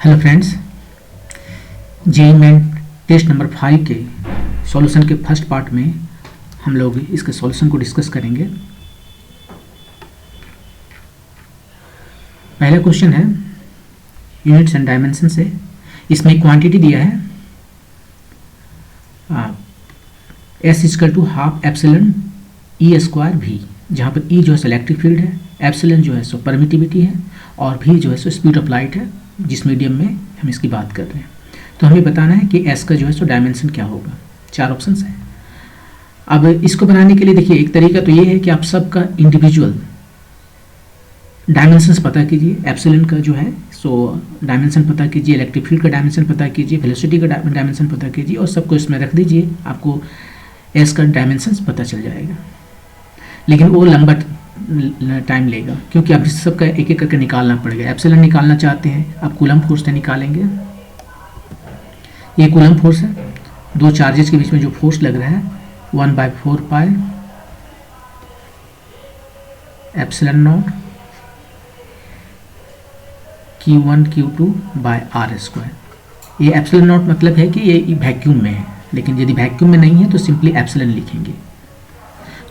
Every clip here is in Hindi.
Hello friends, JEE main test number 5 के सॉल्यूशन के फर्स्ट पार्ट में हम लोग इसके सॉल्यूशन को डिस्कस करेंगे। पहला क्वेश्चन है यूनिट्स एंड डायमेंशन से। इसमें क्वांटिटी दिया है S equal to half epsilon e square भी, जहाँ पर ई जो है इलेक्ट्रिक फील्ड है, एप्सिलॉन जो है सो परमिटिविटी है और भी जो है सो स्पीड ऑफ लाइट है, जिस मीडियम में हम इसकी बात कर रहे हैं। तो हमें बताना है कि एस का जो है सो डायमेंशन क्या होगा। 4 ऑप्शंस हैं। अब इसको बनाने के लिए देखिए, एक तरीका तो ये है कि आप सबका इंडिविजुअल डायमेंशंस पता कीजिए। एप्सिलॉन का जो है सो डायमेंशन पता कीजिए, इलेक्ट्रिक फील्ड का डायमेंशन पता कीजिए, वेलोसिटी का डायमेंशन पता कीजिए और सबको इसमें रख दीजिए, आपको एस का डायमेंशंस पता चल जाएगा। लेकिन वो लंबा टाइम लेगा, क्योंकि आप इस सब का एक एक करके निकालना पड़ेगा। एप्सिलॉन निकालना चाहते हैं आप कूलम फोर्स से निकालेंगे। ये कूलम फोर्स है, दो चार्जेस के बीच में जो फोर्स लग रहा है 1/4 pi epsilon naught Q1 Q2 by R square. ये एप्सिलॉन नॉट मतलब है कि ये वैक्यूम में है, लेकिन यदि वैक्यूम में नहीं है तो सिंपली एप्सिलॉन लिखेंगे।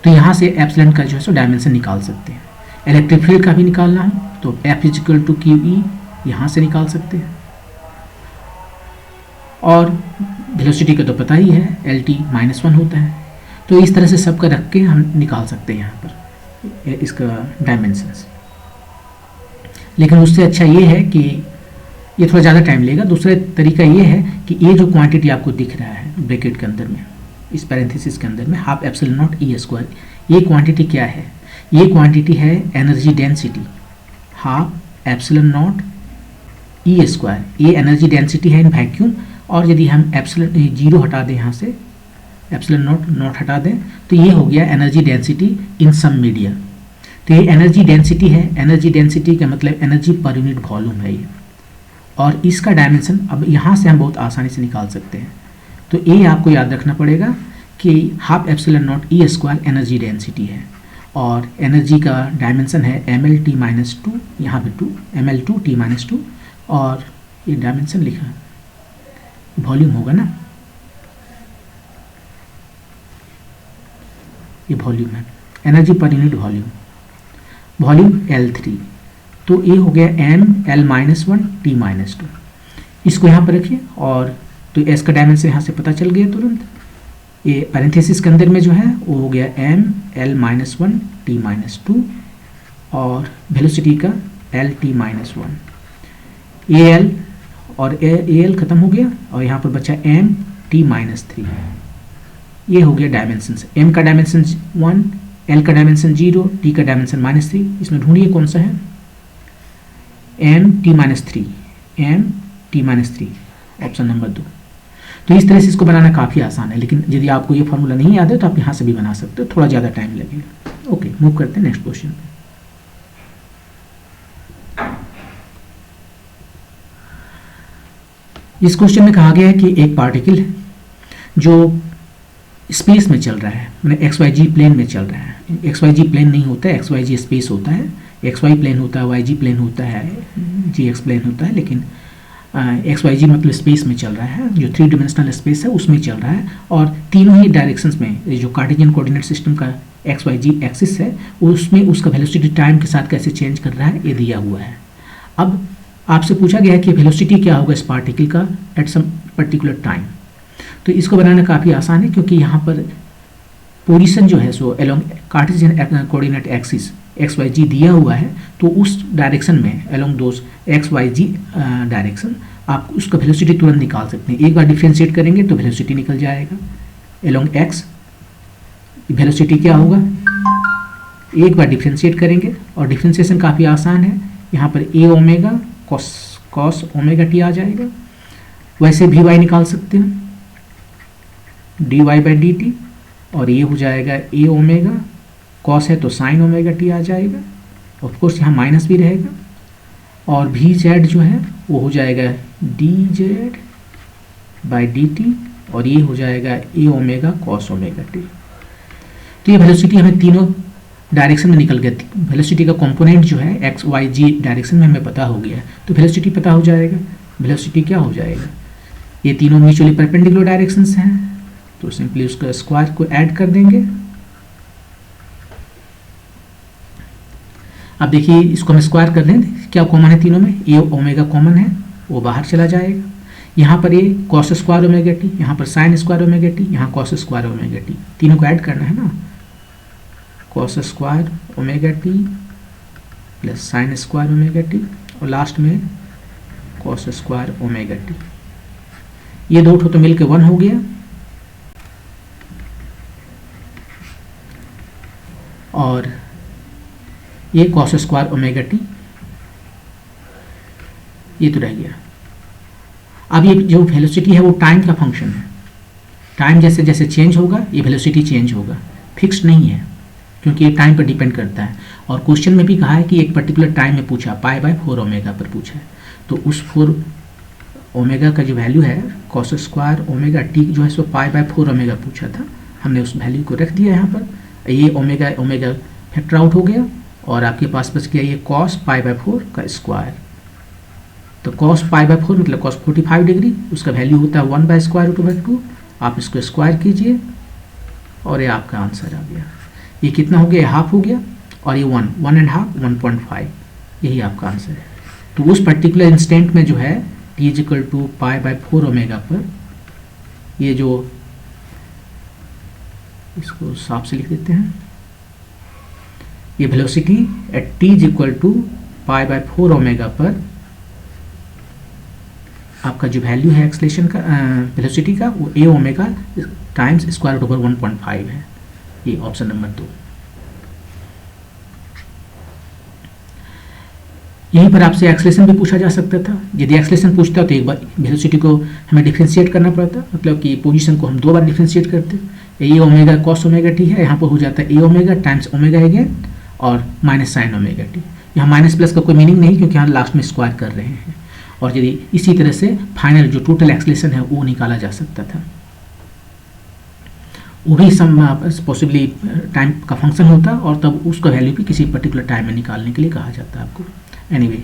तो यहाँ से एप्सिलॉन का जो है सो डायमेंशन निकाल सकते हैं। इलेक्ट्रिक फील्ड का भी निकालना है तो F इक्वल टू QE यहाँ से निकाल सकते हैं। और वेलोसिटी का तो पता ही है, LT-1 होता है। तो इस तरह से सबका रख के हम निकाल सकते हैं यहाँ पर इसका डायमेंशंस। लेकिन उससे अच्छा ये है कि ये थोड़ा ज़्यादा टाइम लेगा। दूसरा तरीका ये है कि ये जो क्वांटिटी आपको दिख रहा है ब्रैकेट के अंदर में, इस पैरेंथेसिस के अंदर में half epsilon not E square, ये क्वांटिटी क्या है? ये क्वांटिटी है energy density, half epsilon not E square. ये एनर्जी डेंसिटी है इन वैक्यूम। और यदि हम एप्सिलॉन 0 हटा दें, यहाँ से एप्सिलॉन नॉट हटा दें, तो ये हो गया energy density in some media. तो ये एनर्जी डेंसिटी है। एनर्जी डेंसिटी का मतलब एनर्जी पर यूनिट वॉल्यूम है ये। और इसका डायमेंशन अब यहाँ से हम बहुत आसानी से निकाल सकते हैं। तो ये आपको याद रखना पड़ेगा कि half epsilon not E square energy density है और एनर्जी का डायमेंशन है mL/T-2, यहाँ पे 2 mL/T-2 और ये डायमेंशन लिखा वॉल्यूम होगा ना, ये वॉल्यूम है, energy per unit volume L3। तो ये हो गया mL-1T-2। इसको यहाँ पर रखिए और तो एस का डायमेंशन यहाँ से पता चल गया तुरंत। ये पैरेंथेसिस के अंदर में जो है वो हो गया mL-1T-2 और वेलोसिटी का LT-1। AL और AL खत्म हो गया और यहाँ पर बचा MT-3। ये हो गया डायमेंशन। M का डायमेंशन 1, L का डायमेंशन 0, T का डायमेंशन -3। इसमें ढूंढिए कौन सा है? MT-3, option number 2। तो इस तरह से इसको बनाना काफ़ी आसान है, लेकिन यदि आपको ये फार्मूला नहीं याद है तो आप यहाँ से भी बना सकते हो, थोड़ा ज़्यादा टाइम लगेगा। ओके, मूव करते हैं नेक्स्ट क्वेश्चन पे। इस क्वेश्चन में कहा गया है कि एक पार्टिकल है जो स्पेस में चल रहा है, मैंने XYG प्लेन में चल रहा है। XYG प्लेन नहीं होता है, XYG स्पेस होता है। XY प्लेन होता है, YG प्लेन होता है, GX प्लेन होता है, लेकिन XYG मतलब स्पेस में चल रहा है, जो 3 डिमेंशनल स्पेस है उसमें चल रहा है। और तीनों ही डायरेक्शंस में ये जो कार्टेशियन कोऑर्डिनेट सिस्टम का XYG एक्सिस है उसमें उसका वेलोसिटी टाइम के साथ कैसे चेंज कर रहा है ये दिया हुआ है। अब आपसे पूछा गया है कि वेलोसिटी क्या होगा इस पार्टिकल का एट सम पर्टिकुलर टाइम। तो इसको बनाना काफ़ी आसान है, क्योंकि यहाँ पर पोजीशन जो है so along Cartesian coordinate axis XYG दिया हुआ है। तो उस डायरेक्शन में अलोंग दोज XYG डायरेक्शन आप उसका वेलोसिटी तुरंत निकाल सकते हैं। एक बार डिफ्रेंशिएट करेंगे तो वेलोसिटी निकल जाएगा अलोंग x। वेलोसिटी क्या होगा? एक बार डिफ्रेंशिएट करेंगे और डिफ्रेंशिएशन काफ़ी आसान है। यहाँ पर a omega cos omega t आ जाएगा। वैसे भी y निकाल सकते हैं dy/dt, और ये हो जाएगा a ओमेगा, कॉस है तो साइन ओमेगा टी आ जाएगा। ऑफ कोर्स यहाँ माइनस भी रहेगा और भी जेड जो है वो हो जाएगा dz/dt और ये हो जाएगा a omega cos omega T. तो ये वेलोसिटी हमें तीनों डायरेक्शन में निकल गया। वेलोसिटी का कंपोनेंट जो है XYG डायरेक्शन में हमें पता हो गया, तो वेलोसिटी पता हो जाएगा। वेलोसिटी क्या हो जाएगा, ये तीनों म्यूचुअली परपेंडिकुलर डायरेक्शंस हैं, तो सिंपली उसका स्क्वायर को ऐड कर देंगे। अब देखिए इसको हम स्क्वायर कर लें, क्या कॉमन है तीनों में, ये ओमेगा कॉमन है, वो बाहर चला जाएगा। यहाँ पर ये कॉस स्क्वायर ओमेगा टी, यहाँ पर साइन स्क्वायर ओमेगा टी, यहाँ कॉस स्क्वायर ओमेगा टी, तीनों को ऐड करना है ना, cos square omega T plus sine square omega T और लास्ट में कॉस स्क्वायर ओमेगा टी। ये दो तो मिलकर 1 हो गया और ये कॉस स्क्वायर ओमेगा टी ये तो रह गया। अब ये जो वेलोसिटी है वो टाइम का फंक्शन है, टाइम जैसे जैसे चेंज होगा ये वेलोसिटी चेंज होगा, फिक्स्ड नहीं है क्योंकि ये टाइम पर डिपेंड करता है। और क्वेश्चन में भी कहा है कि एक पर्टिकुलर टाइम में पूछा, π/4 ओमेगा पर पूछा है, तो उस 4 ओमेगा का जो वैल्यू है कॉस स्क्वायर ओमेगा टी जो है सो π/4 ओमेगा पूछा था, हमने उस वैल्यू को रख दिया यहाँ पर। ये ओमेगा ओमेगा फैक्टर आउट हो गया और आपके पास बच गया ये कॉस π/4 का स्क्वायर। तो कॉस π/4 मतलब कॉस 45 डिग्री, उसका वैल्यू होता है 1/√/2। आप इसको स्क्वायर कीजिए और ये आपका आंसर आ गया। ये कितना हो गया, हाफ हो गया और ये 1.5 1.5, यही आपका आंसर है। तो उस पर्टिकुलर इंस्टेंट में जो है t = π/4 ओमेगा पर, ये जो इसको साफ से लिख देते हैं, ये वेलोसिटी एट t = π/4 ओमेगा पर आपका जो वैल्यू है एक्सलेशन का वेलोसिटी का वो a ओमेगा टाइम्स √1.5 है। ये ऑप्शन नंबर 2। यहीं पर आपसे एक्सलेशन भी पूछा जा सकता था। यदि एक्सलेशन पूछता तो एक बार वेलोसिटी को हमें डिफ्रेंशिएट करना पड़ता, मतलब कि पोजीशन को हम 2 बार डिफ्रेंशिएट करते। ए ओमेगा कॉस ओमेगा टी है, यहाँ पर हो जाता है ए ओमेगा टाइम्स ओमेगा अगेन और माइनस साइन ओमेगा टी। यहाँ माइनस प्लस का कोई मीनिंग नहीं क्योंकि यहाँ लास्ट में स्क्वायर कर रहे हैं। और यदि इसी तरह से फाइनल जो टोटल एक्सलेशन है वो निकाला जा सकता था, वो भी सम पॉसिबली टाइम का फंक्शन होता और तब उसका वैल्यू भी किसी पर्टिकुलर टाइम में निकालने के लिए कहा जाता है आपको। एनीवे,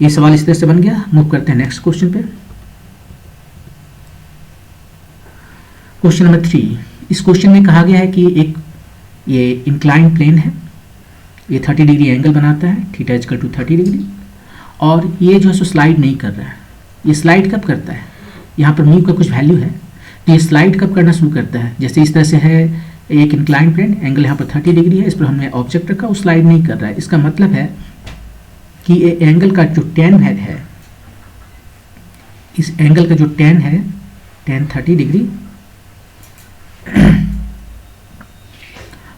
ये सवाल इस तरह से बन गया। मूव करते हैं नेक्स्ट क्वेश्चन पे। Question number 3। इस क्वेश्चन में कहा गया है कि एक ये इंक्लाइन प्लेन है, ये 30 डिग्री एंगल बनाता है, थीटा = 30 डिग्री, और ये जो है सो स्लाइड नहीं कर रहा है। ये स्लाइड कब करता है, यहाँ पर म्यू का कुछ वैल्यू है, तो ये स्लाइड कब करना शुरू करता है। जैसे इस तरह से है एक इंक्लाइन प्लेन, एंगल यहाँ पर 30 डिग्री है, इस पर हमने ऑब्जेक्ट रखा, वो स्लाइड नहीं कर रहा है। इसका मतलब है कि ये एंगल का जो tan है, इस एंगल का जो tan है, tan 30 डिग्री,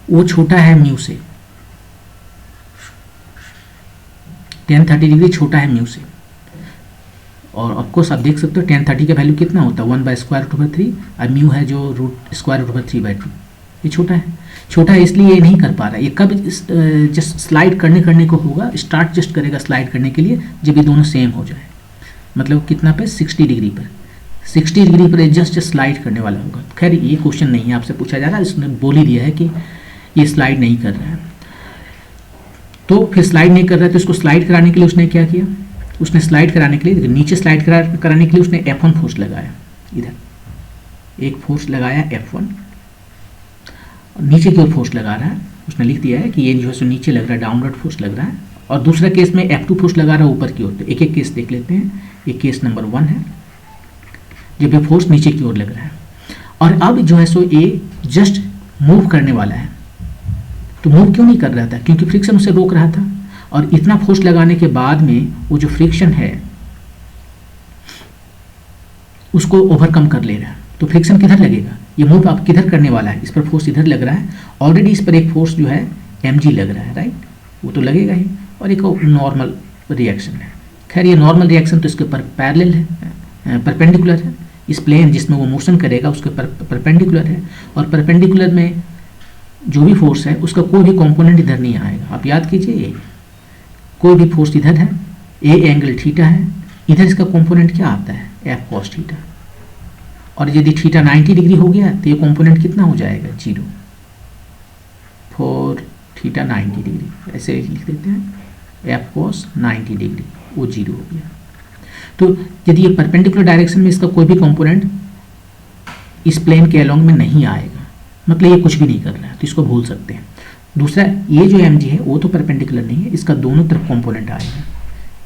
वो छोटा है म्यू से। tan 30 डिग्री छोटा है म्यू से। और ऑफकोर्स आप देख सकते हो tan 30 का वैल्यू कितना होता है 1/√3, और म्यू है जो √√3/2। ये छोटा है, छोटा है इसलिए ये नहीं कर पा रहा है। ये कब जस्ट स्लाइड करने को होगा, स्टार्ट जस्ट करेगा स्लाइड करने के लिए जब ये दोनों सेम हो जाए, मतलब कितना पे 60 डिग्री पर, 60 डिग्री पर जस्ट स्लाइड करने वाला होगा। खैर ये क्वेश्चन नहीं है आपसे पूछा जा रहा है, इसने बोल ही दिया है कि ये स्लाइड नहीं कर रहा है। तो फिर स्लाइड नहीं कर रहा है तो इसको स्लाइड कराने के लिए उसने क्या किया, उसने स्लाइड कराने के लिए नीचे स्लाइड कराने के लिए उसने F1 फोर्स लगाया। इधर एक फोर्स लगाया F1, नीचे की ओर फोर्स लगा रहा है। उसने लिख दिया है कि ये जो है सो नीचे लग रहा है, डाउनवर्ड फोर्स लग रहा है, और दूसरा केस में F2 फोर्स लगा रहा है ऊपर की ओर। तो एक एक केस देख लेते हैं। ये केस नंबर 1 है जब ये फोर्स नीचे की ओर लग रहा है, और अब जो है सो ये जस्ट मूव करने वाला है। तो मूव क्यों नहीं कर रहा था, क्योंकि फ्रिक्शन उसे रोक रहा था, और इतना फोर्स लगाने के बाद में वो जो फ्रिक्शन है उसको ओवरकम कर ले रहा है। तो फ्रिक्शन किधर लगेगा, ये मूव आप किधर करने वाला है, इस पर फोर्स इधर लग रहा है, ऑलरेडी इस पर एक फोर्स जो है mg लग रहा है, राइट, वो तो लगेगा ही, और एक नॉर्मल रिएक्शन है। खैर ये नॉर्मल रिएक्शन तो इसके ऊपर पैरेलल है, परपेंडिकुलर है। इस प्लेन जिसमें वो मोशन करेगा उसके परपेंडिकुलर है, और परपेंडिकुलर में जो भी फोर्स है उसका कोई भी कंपोनेंट इधर नहीं आएगा। आप याद कीजिए, कोई भी फोर्स इधर है, ए एंगल थीटा है, इधर इसका कंपोनेंट क्या आता है, F cos थीटा, और यदि थीटा 90 डिग्री हो गया तो ये कंपोनेंट कितना हो जाएगा, 0 फॉर थीटा 90 डिग्री, ऐसे लिख देते हैं F cos 90 डिग्री, वो 0 हो गया। तो यदि ये परपेंडिकुलर डायरेक्शन में इसका कोई भी कंपोनेंट इस प्लेन के अलोंग में नहीं आएगा, मतलब ये कुछ भी नहीं कर रहा है, तो इसको भूल सकते हैं। दूसरा, ये जो mg है वो तो परपेंडिकुलर नहीं है, इसका दोनों तरफ कंपोनेंट आएगा,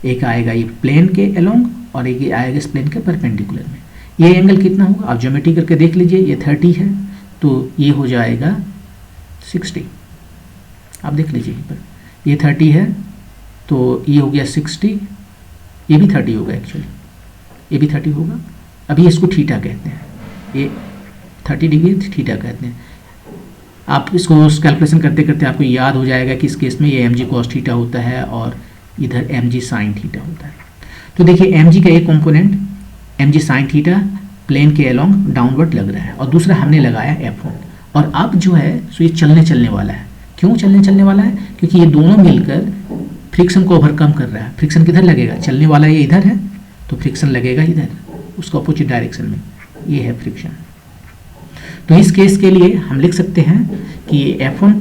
एक आएगा ये प्लेन के अलोंग और एक आएगा इस प्लेन के परपेंडिकुलर में। ये एंगल कितना होगा आप ज्योमेट्री करके देख लीजिए, ये 30 है तो ये हो जाएगा 60, आप देख लीजिए यहाँ पर, ये 30 है तो ये हो गया 60, ये भी 30 होगा एक्चुअली, ये भी 30 होगा। अभी इसको थीटा कहते हैं, ये 30 डिग्री थीटा कहते हैं। आप इसको कैलकुलेशन करते करते आपको याद हो जाएगा कि इस केस में ये mg cos थीटा होता है और इधर mg sin थीटा होता है। तो देखिए mg का एक component mg sin theta plane के अलोंग डाउनवर्ड लग रहा है और दूसरा हमने लगाया F1, और अब जो है सो ये चलने वाला है। क्यों चलने वाला है? क्योंकि ये दोनों मिलकर फ्रिक्शन को ओवरकम कर रहा है। फ्रिक्शन किधर लगेगा? चलने वाला ये इधर है तो फ्रिक्शन लगेगा इधर, उसका अपोजिट डायरेक्शन में, ये है फ्रिक्शन। तो इस केस के लिए हम लिख सकते हैं कि F1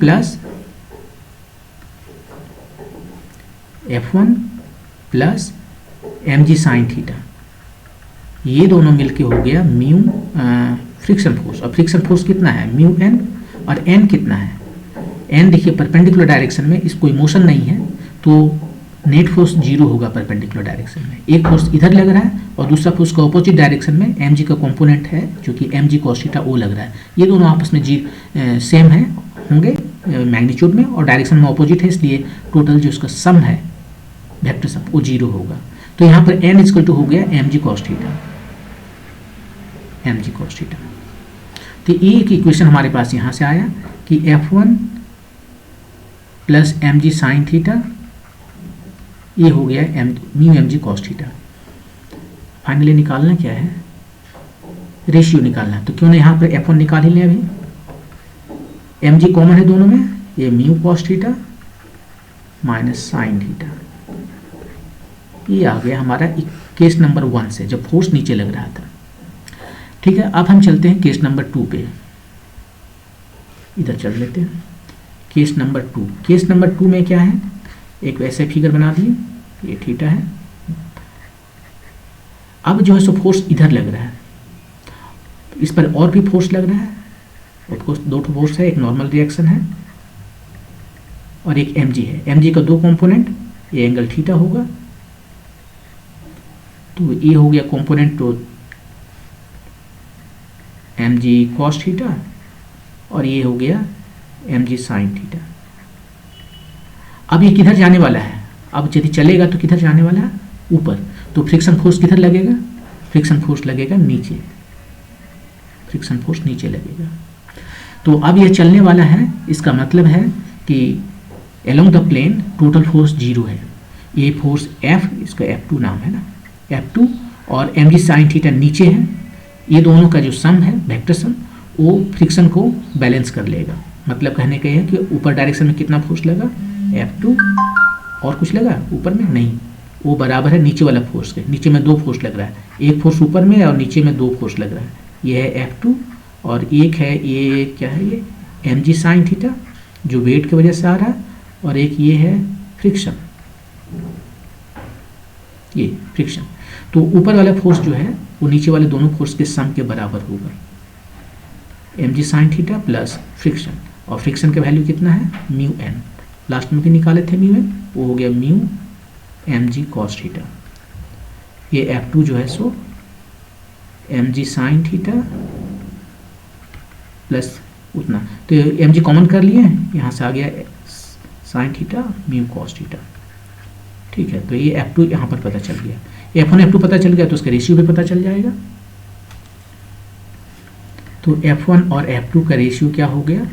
plus mg sin theta, ये दोनों मिलके हो गया म्यू फ्रिक्शन फोर्स। और फ्रिक्शन फोर्स कितना है? म्यू n, और n कितना है? n देखिए परपेंडिकुलर डायरेक्शन में इस कोई मोशन नहीं है तो नेट फोर्स 0 होगा परपेंडिकुलर डायरेक्शन में। एक फोर्स इधर लग रहा है और दूसरा फोर्स का ऑपोजिट डायरेक्शन में mg का कंपोनेंट है जो कि mg cos थीटा वो लग रहा है। ये दोनों आपस में सेम है होंगे मैग्नीट्यूड में और डायरेक्शन में ऑपोजिट है, इसलिए टोटल जो इसका सम है वेक्टर सम वो 0 होगा। तो यहाँ पर n इक्वल टू हो गया mg cos theta, mg cos theta. तो ये एक इक्वेशन हमारे पास यहाँ से आया कि F1 plus mg sin theta, ये हो गया mu mg cos theta. Finally निकालना क्या है? रेशियो निकालना है। तो क्यों ना यहाँ पर F1 निकाल ही लें अभी, mg कॉमन है दोनों में, ये mu cos theta minus sine theta, ये आ गया हमारा केस नंबर 1 से जब फोर्स नीचे लग रहा था। ठीक है, अब हम चलते हैं केस नंबर 2 पे, इधर चल लेते हैं। केस नंबर 2, केस नंबर 2 में क्या है? एक वैसे फिगर बना दिए, ये थीटा है। अब जो है सो फोर्स इधर लग रहा है, इस पर और भी फोर्स लग रहा है, ऑफकोर्स दो फोर्स है, एक नॉर्मल रिएक्शन है और एक mg है। mg का दो कंपोनेंट, ये एंगल थीटा होगा, तो ये हो गया कंपोनेंट तो mg cos थीटा और ये हो गया mg sin थीटा। अब ये किधर जाने वाला है? अब यदि चलेगा तो किधर जाने वाला है? ऊपर। तो फ्रिक्शन फोर्स किधर लगेगा? फ्रिक्शन फोर्स लगेगा नीचे, फ्रिक्शन फोर्स नीचे लगेगा। तो अब ये चलने वाला है, इसका मतलब है कि along the plane total force 0 है। ये फोर्स F, इसका F2 नाम है ना, F2 और mg sin थीटा नीचे है, ये दोनों का जो सम है वेक्टर सम वो फ्रिक्शन को बैलेंस कर लेगा। मतलब कहने का है कि ऊपर डायरेक्शन में कितना फोर्स लगा? F2 और कुछ लगा ऊपर में? नहीं, वो बराबर है नीचे वाला फोर्स के। नीचे में दो फोर्स लग रहा है, एक फोर्स ऊपर में और नीचे में दो फोर्स लग रहा है। ये है F2 और एक है ये क्या है, ये mg sin थीटा जो वेट की वजह से आ रहा है, और एक ये है फ्रिक्शन, ये फ्रिक्शन। तो ऊपर वाला फोर्स जो है वो नीचे वाले दोनों फोर्स के सम के बराबर होगा, mg sin theta plus friction. और फ्रिक्शन का वैल्यू कितना है? म्यू n, लास्ट में भी निकाले थे म्यू n, वो हो गया म्यू mg cos थीटा। ये F2 जो है सो mg sin थीटा प्लस उतना, तो mg कॉमन कर लिए, यहाँ से आ गया sin theta mu cos theta. ठीक है, तो ये F2 यहाँ पर पता चल गया, F1 F2 पता चल गया तो उसका रेशियो भी पता चल जाएगा। तो F1 और F2 का रेशियो क्या हो गया?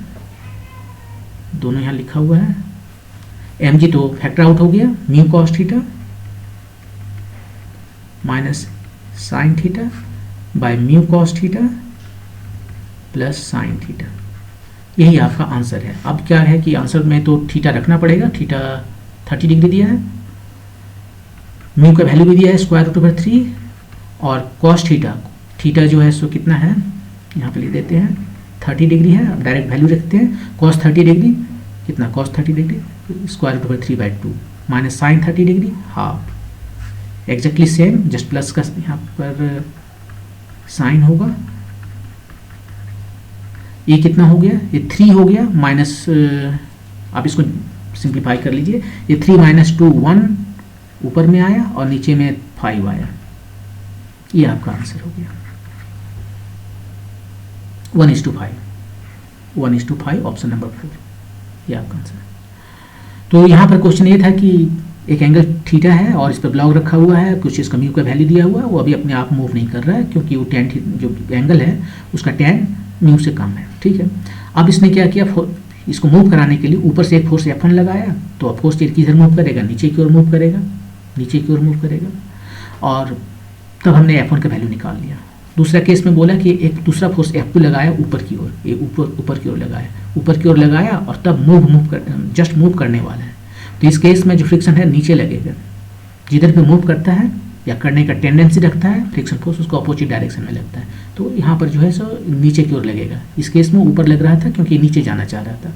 दोनों यहाँ लिखा हुआ है, mg तो फैक्टर आउट हो गया, mu cos theta minus sine theta by mu cos theta plus sine theta. यही आपका आंसर है। अब क्या है कि आंसर में तो थीटा रखना पड़ेगा, थीटा 30 डिग्री दिया है, म्यू का वैल्यू भी दिया है √3 और cos थीटा, थीटा जो है सो कितना है यहाँ पे लिख देते हैं 30 डिग्री है, अब डायरेक्ट वैल्यू रखते हैं। cos 30 डिग्री कितना? cos 30 degree √3/2 minus sine 30 degree half exactly same, just plus का यहाँ पर साइन होगा। ये कितना हो गया, ये 3 हो गया, माइनस आप इसको सिंप्लीफाई कर लीजिए, ये 3 माइनस 2 1 ऊपर में आया और नीचे में 5 आया। ये आपका आंसर हो गया 1:5, 1:5 ऑप्शन नंबर 4, ये आपका आंसर। तो यहाँ पर क्वेश्चन ये था कि एक एंगल थीटा है और इस पर ब्लॉक रखा हुआ है, कुछ इसका म्यू का वैल्यू दिया हुआ है, वो अभी अपने आप मूव नहीं कर रहा है क्योंकि वो tan जो एंगल है उसका tan म्यू से कम है, ठीक है। अब इसने क्या किया, इसको मूव कराने के लिए ऊपर से एक फोर्स F1 लगाया, तो अब फोर्स किधर मूव करेगा, नीचे की ओर मूव करेगा, नीचे की ओर मूव करेगा, और तब हमने F1 का वैल्यू निकाल लिया। दूसरा केस में बोला कि एक दूसरा फोर्स F2 लगाया ऊपर की ओर, ये ऊपर की ओर लगाया, ऊपर की ओर लगाया और तब जस्ट मूव करने वाला है। तो इस केस में जो फ्रिक्शन है नीचे लगेगा, जिधर पे मूव करता है या करने का टेंडेंसी रखता है फ्रिक्शन फोर्स, उसको अपोजिट डायरेक्शन में लगता है, तो यहाँ पर जो है सो नीचे की ओर लगेगा। इस केस में ऊपर लग रहा था क्योंकि नीचे जाना चाह रहा था,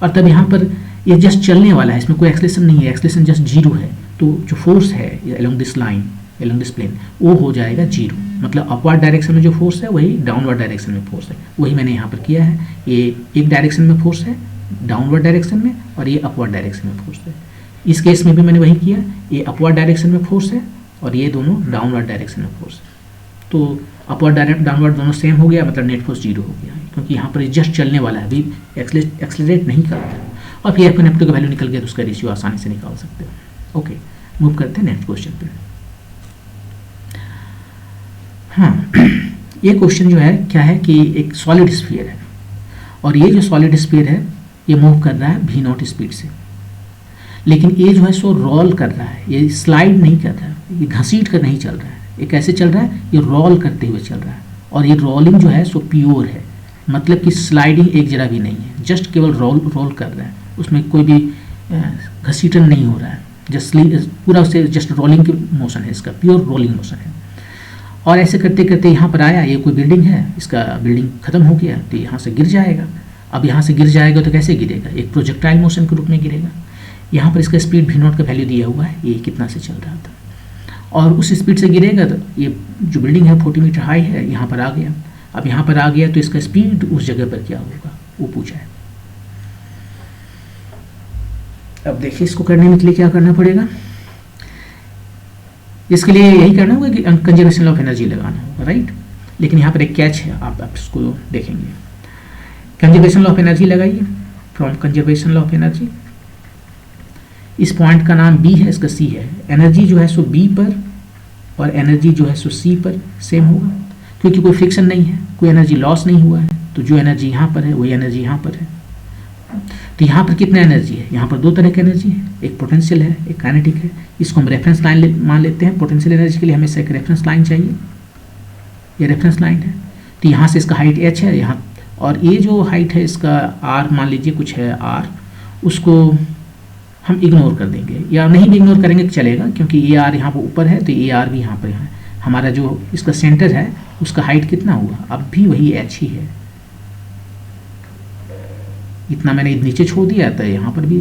और तब यहाँ पर ये जस्ट चलने वाला है, इसमें कोई एक्सलेशन नहीं है, एक्सलेशन जस्ट 0 है। तो जो फोर्स है along this line, along this plane, वो हो जाएगा 0, मतलब अपवर्ड डायरेक्शन में जो फोर्स है वही डाउनवर्ड डायरेक्शन में फोर्स है, वही मैंने यहाँ पर किया है। ये एक डायरेक्शन में फोर्स है डाउनवर्ड डायरेक्शन में, और ये अपवर्ड डायरेक्शन में फोर्स है। इस केस में भी मैंने वही किया, ये अपवर्ड डायरेक्शन में फोर्स है और ये दोनों डाउनवर्ड डायरेक्शन में फोर्स है। तो अपवर्ड डाउनवर्ड दोनों सेम हो गया, मतलब नेट फोर्स 0 हो गया, क्योंकि यहाँ पर जस्ट चलने वाला है, अभी एक्सलरेट नहीं करता। और फिर F1 F2 का वैल्यू निकल गया तो उसका रेशियो आसानी से निकाल सकते हो। ओके, मूव करते हैं नेक्स्ट क्वेश्चन पे। हाँ, ये क्वेश्चन जो है क्या है कि एक सॉलिड स्फीयर है, और ये जो सॉलिड स्फीयर है ये मूव कर रहा है v0 स्पीड से, लेकिन ये जो है सो रोल कर रहा है, ये स्लाइड नहीं कर रहा है, ये घसीट कर नहीं चल रहा है, ये कैसे चल रहा है, ये रोल करते हुए चल रहा है। और ये रोलिंग जो है सो प्योर है, मतलब कि स्लाइडिंग एक जरा भी नहीं है, जस्ट केवल रोल कर रहा है, उसमें कोई भी घसीटन नहीं हो रहा है, जस्ट पूरा उससे जस्ट रोलिंग की मोशन है, इसका प्योर रोलिंग मोशन है। और ऐसे करते करते यहाँ पर आया, ये कोई बिल्डिंग है, इसका बिल्डिंग खत्म हो गया तो यहाँ से गिर जाएगा। अब यहाँ से गिर जाएगा तो कैसे गिरेगा, एक प्रोजेक्टाइल मोशन के रूप में गिरेगा। यहाँ पर इसका स्पीड v0 का वैल्यू दिया हुआ है, ये कितना से चल रहा था, और उस स्पीड से गिरेगा तो ये जो बिल्डिंग है 40 मीटर हाई है, यहाँ पर आ गया। अब यहाँ पर आ गया तो इसका स्पीड उस जगह पर क्या होगा वो पूछा है। अब देखिए इसको करने में के लिए क्या करना पड़ेगा, इसके लिए यही करना होगा कि कंजर्वेशन ऑफ एनर्जी लगाना होगा, राइट। लेकिन यहाँ पर एक कैच है, आप इसको देखेंगे। कंजर्वेशन ऑफ एनर्जी लगाइए, फ्रॉम कंजर्वेशन ऑफ एनर्जी, इस पॉइंट का नाम B है, इसका C है। एनर्जी जो है सो B पर और एनर्जी जो है सो C पर सेम होगा, क्योंकि कोई फ्रिक्शन नहीं है, कोई एनर्जी लॉस नहीं हुआ है, तो जो एनर्जी यहाँ पर है वही एनर्जी यहाँ पर है। तो यहाँ पर कितना एनर्जी है, यहाँ पर दो तरह की एनर्जी है, एक पोटेंशियल है, एक काइनेटिक है। इसको हम रेफरेंस लाइन मान लेते हैं। पोटेंशियल एनर्जी के लिए हमेशा एक रेफरेंस लाइन चाहिए, ये रेफरेंस लाइन है। तो यहाँ से इसका हाइट h है यहाँ, और ये जो हाइट है इसका r मान लीजिए कुछ है r, उसको हम इग्नोर कर देंगे, या नहीं भी इग्नोर करेंगे चलेगा, क्योंकि ये r यहाँ पर ऊपर है तो ये r भी यहाँ पर है। हमारा जो इसका सेंटर है उसका हाइट कितना हुआ, अब भी वही h ही है। इतना मैंने नीचे छोड़ दिया था, यहाँ पर भी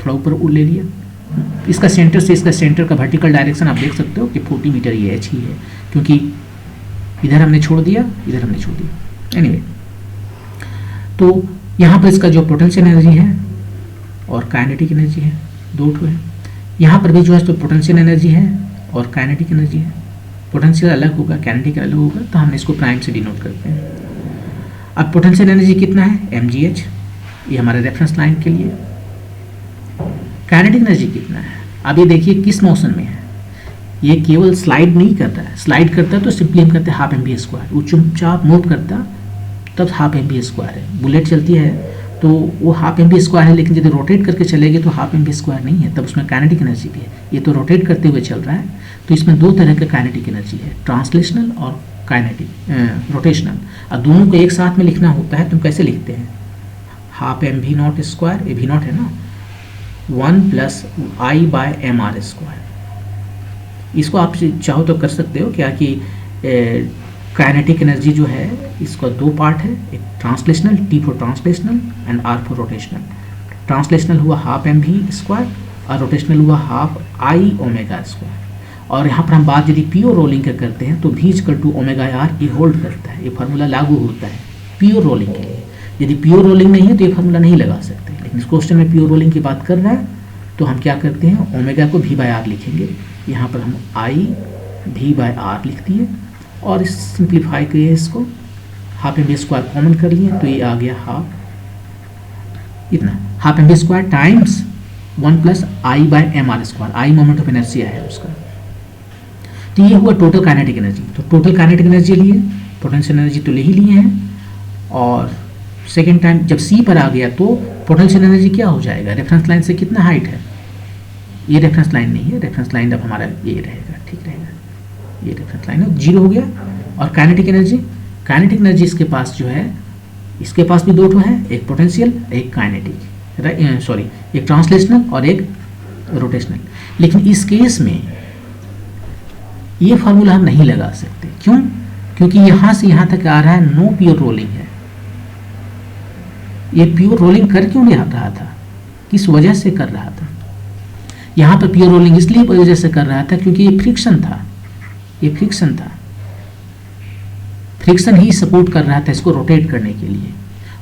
थोड़ा ऊपर ले लिया। इसका सेंटर से इसका सेंटर का वर्टिकल डायरेक्शन आप देख सकते हो कि 40 मीटर ये h ही है, क्योंकि इधर हमने छोड़ दिया, इधर हमने छोड़ दिया। एनीवे, तो यहाँ पर इसका जो पोटेंशियल एनर्जी है और काइनेटिक एनर्जी है, दो ठो है। यहाँ पर भी जो है तो पोटेंशियल एनर्जी है और काइनेटिक एनर्जी है। पोटेंशियल अलग होगा, काइनेटिक अलग होगा, तो हम इसको प्राइम से डिनोट करते हैं। अब पोटेंशियल एनर्जी कितना है, mgh, ये हमारे रेफरेंस लाइन के लिए। काइनेटिक एनर्जी कितना है, अब ये देखिए किस मोशन में है, ये केवल स्लाइड नहीं करता है, स्लाइड करता है तो सिंपली हम करते हैं हाफ mv²। वो चुपचाप मूव करता तब हाफ mv² है। बुलेट चलती है तो वो हाफ mv² है, लेकिन यदि रोटेट करके चलेगी तो हाफ mv² नहीं है, तब उसमें काइनेटिक एनर्जी भी है। ये तो रोटेट करते हुए चल रहा है, तो इसमें दो तरह का काइनेटिक एनर्जी है, ट्रांसलेशनल और काइनेटिक रोटेशनल। और दोनों को एक साथ में लिखना होता है, तुम कैसे लिखते हैं, हाफ mv0², ये v0 है ना, 1 + I/mr²। इसको आप चाहो तो कर सकते हो क्या कि काइनेटिक एनर्जी जो है इसका दो पार्ट है, एक translational, T for translational and R for rotational. Translational हुआ हाफ mv² और रोटेशनल हुआ हाफ आई ओमेगा स्क्वायर। और यहाँ पर हम बात यदि प्योर रोलिंग का करते हैं तो v equal to omega r ये होल्ड करता है, ये फार्मूला लागू होता है प्योर रोलिंग के लिए। यदि प्योर रोलिंग नहीं है तो ये फार्मूला नहीं लगा सकते, लेकिन इस क्वेश्चन में प्योर रोलिंग की बात कर रहा है तो हम क्या करते हैं, ओमेगा को v बाय आर लिखेंगे। यहाँ पर हम आई v बाय आर लिख दिए और सिंप्लीफाई किए इसको, half m b square common कर लिए तो ये आ गया हाफ इतना, half m b square times 1 plus I by m r square, I moment of inertia है उसका। तो ये हुआ टोटल काइनेटिक एनर्जी। तो टोटल काइनेटिक एनर्जी लिए, पोटेंशियल एनर्जी तो ले ही लिए हैं, और सेकेंड टाइम जब सी पर आ गया तो पोटेंशियल एनर्जी क्या हो जाएगा, रेफरेंस लाइन से कितना हाइट है, ये रेफरेंस लाइन नहीं है, रेफरेंस लाइन अब हमारा ये रहेगा, ठीक रहेगा, ये रेफरेंस लाइन है, 0 हो गया। और काइनेटिक एनर्जी, काइनेटिक एनर्जी इसके पास जो है, इसके पास भी दो ठो है, एक पोटेंशियल एक काइनेटिक, सॉरी एक ट्रांसलेशनल और एक रोटेशनल। लेकिन इस केस में ये फार्मूला हम नहीं लगा सकते, क्यों, क्योंकि यहाँ से यहाँ तक आ रहा है नो प्योर रोलिंग है। ये प्योर रोलिंग कर क्यों नहीं रहा था, किस वजह से कर रहा था, यहाँ पर प्योर रोलिंग इसलिए वजह से कर रहा था क्योंकि ये फ्रिक्शन था, ये फ्रिक्शन था, फ्रिक्शन ही सपोर्ट कर रहा था इसको रोटेट करने के लिए।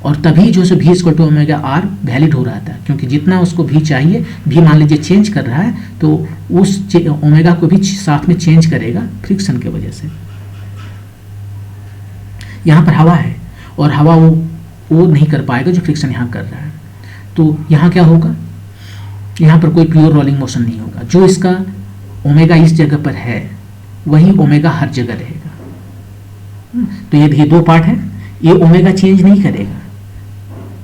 और तभी जो है v equal to omega r valid हो रहा था, क्योंकि जितना उसको v चाहिए, v मान लीजिए चेंज कर रहा है तो उस ओमेगा को भी साथ में चेंज करेगा फ्रिक्शन के वजह से। यहाँ पर हवा है और हवा वो नहीं कर पाएगा जो फ्रिक्शन यहाँ कर रहा है, तो यहाँ क्या होगा, यहाँ पर कोई प्योर रोलिंग मोशन नहीं होगा। जो इसका ओमेगा इस जगह पर है वही ओमेगा हर जगह रहेगा। तो ये दो पार्ट है, ये ओमेगा चेंज नहीं करेगा।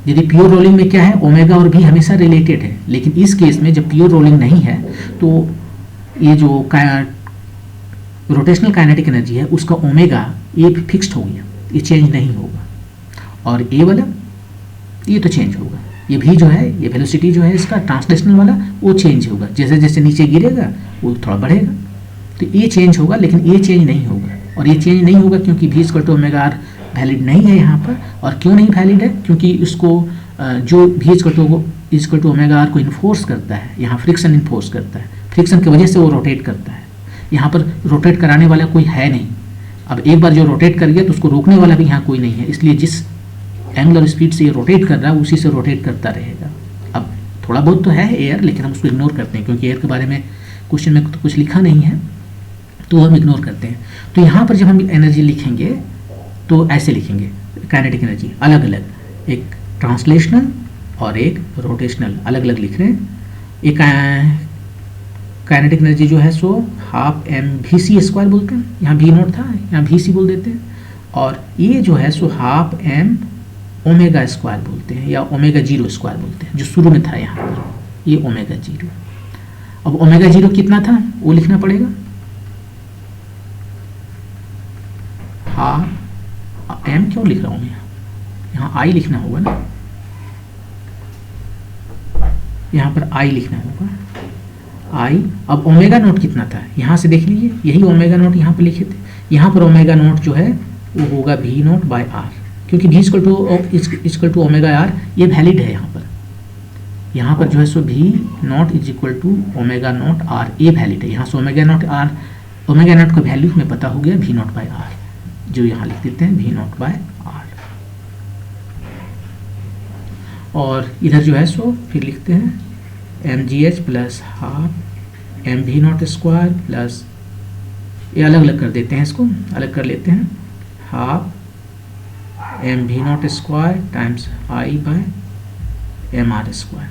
यदि प्योर रोलिंग में क्या है, ओमेगा और भी हमेशा रिलेटेड है, लेकिन इस केस में जब प्योर रोलिंग नहीं है तो ये जो रोटेशनल काइनेटिक एनर्जी है उसका ओमेगा ये फिक्स्ड हो गया, ये चेंज नहीं होगा। और ए वाला ये तो चेंज होगा, ये भी जो है, ये वेलोसिटी जो है इसका ट्रांसलेशनल वाला वो चेंज होगा, जैसे जैसे नीचे गिरेगा वो थोड़ा बढ़ेगा, तो ये चेंज होगा, लेकिन ये चेंज नहीं होगा। और ये चेंज नहीं होगा क्योंकि v equal to omega r valid नहीं है यहाँ पर। और क्यों नहीं वैलिड है, क्योंकि उसको जो v equal to omega r को इन्फोर्स करता है, यहाँ फ्रिक्शन इन्फोर्स करता है, फ्रिक्शन की वजह से वो रोटेट करता है। यहाँ पर रोटेट कराने वाला कोई है नहीं। अब एक बार जो रोटेट कर गया तो उसको रोकने वाला भी यहाँ कोई नहीं है, इसलिए जिस एंगुलर स्पीड से ये रोटेट कर रहा है उसी से रोटेट करता रहेगा। अब थोड़ा बहुत तो है एयर, लेकिन हम उसको इग्नोर करते हैं क्योंकि एयर के बारे में क्वेश्चन में तो कुछ लिखा नहीं है, तो हम इग्नोर करते हैं। तो यहाँ पर जब हम एनर्जी लिखेंगे तो ऐसे लिखेंगे, काइनेटिक एनर्जी अलग अलग, एक ट्रांसलेशनल और एक रोटेशनल अलग अलग लिख रहे हैं। एक काइनेटिक एनर्जी जो है सो half m v c square बोलते हैं, यहाँ वी नोट था यहाँ वी सी बोल देते हैं, और ये जो है सो हाफ एम ओमेगा स्क्वायर बोलते हैं, या ओमेगा जीरो स्क्वायर बोलते हैं, जो शुरू में था यहाँ पर, ये ओमेगा जीरो। अब ओमेगा जीरो कितना था वो लिखना पड़ेगा, हाफ एम क्यों लिख रहा हूँ मैं, यहाँ आई लिखना होगा ना, यहाँ पर आई लिखना होगा, आई। अब ओमेगा नोट कितना था, यहाँ से देख लीजिए, यही ओमेगा नोट यहाँ पर लिखे थे, यहाँ पर ओमेगा नोट जो है वो होगा वी नोट बाय आर, क्योंकि v equal to omega r ये वैलिड है यहाँ पर जो है सो v naught is equal to omega naught r ये वैलिड है। यहाँ से ओमेगा नॉट का वैल्यू हमें पता हो गया वी नॉट बाय आर, जो यहाँ लिख देते हैं वी नॉट बाय आर। और इधर जो है सो फिर लिखते हैं m g h plus half m v not square plus, ये अलग अलग कर देते हैं, इसको अलग कर लेते हैं, half m v not square times I by m r square.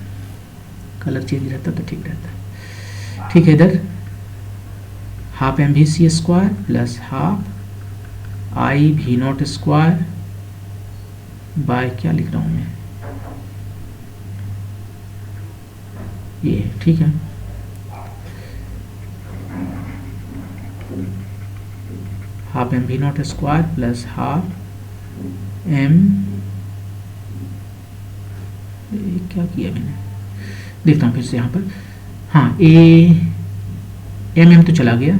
Colour change रहता तो ठीक रहता, ठीक है। इधर half m v c square plus half I we not square by, क्या लिख रहा हूँ मैं, ये ठीक है, half m v not square plus half m, क्या किया मैंने, देखता हूँ फिर से यहाँ पर, हाँ एम तो चला गया,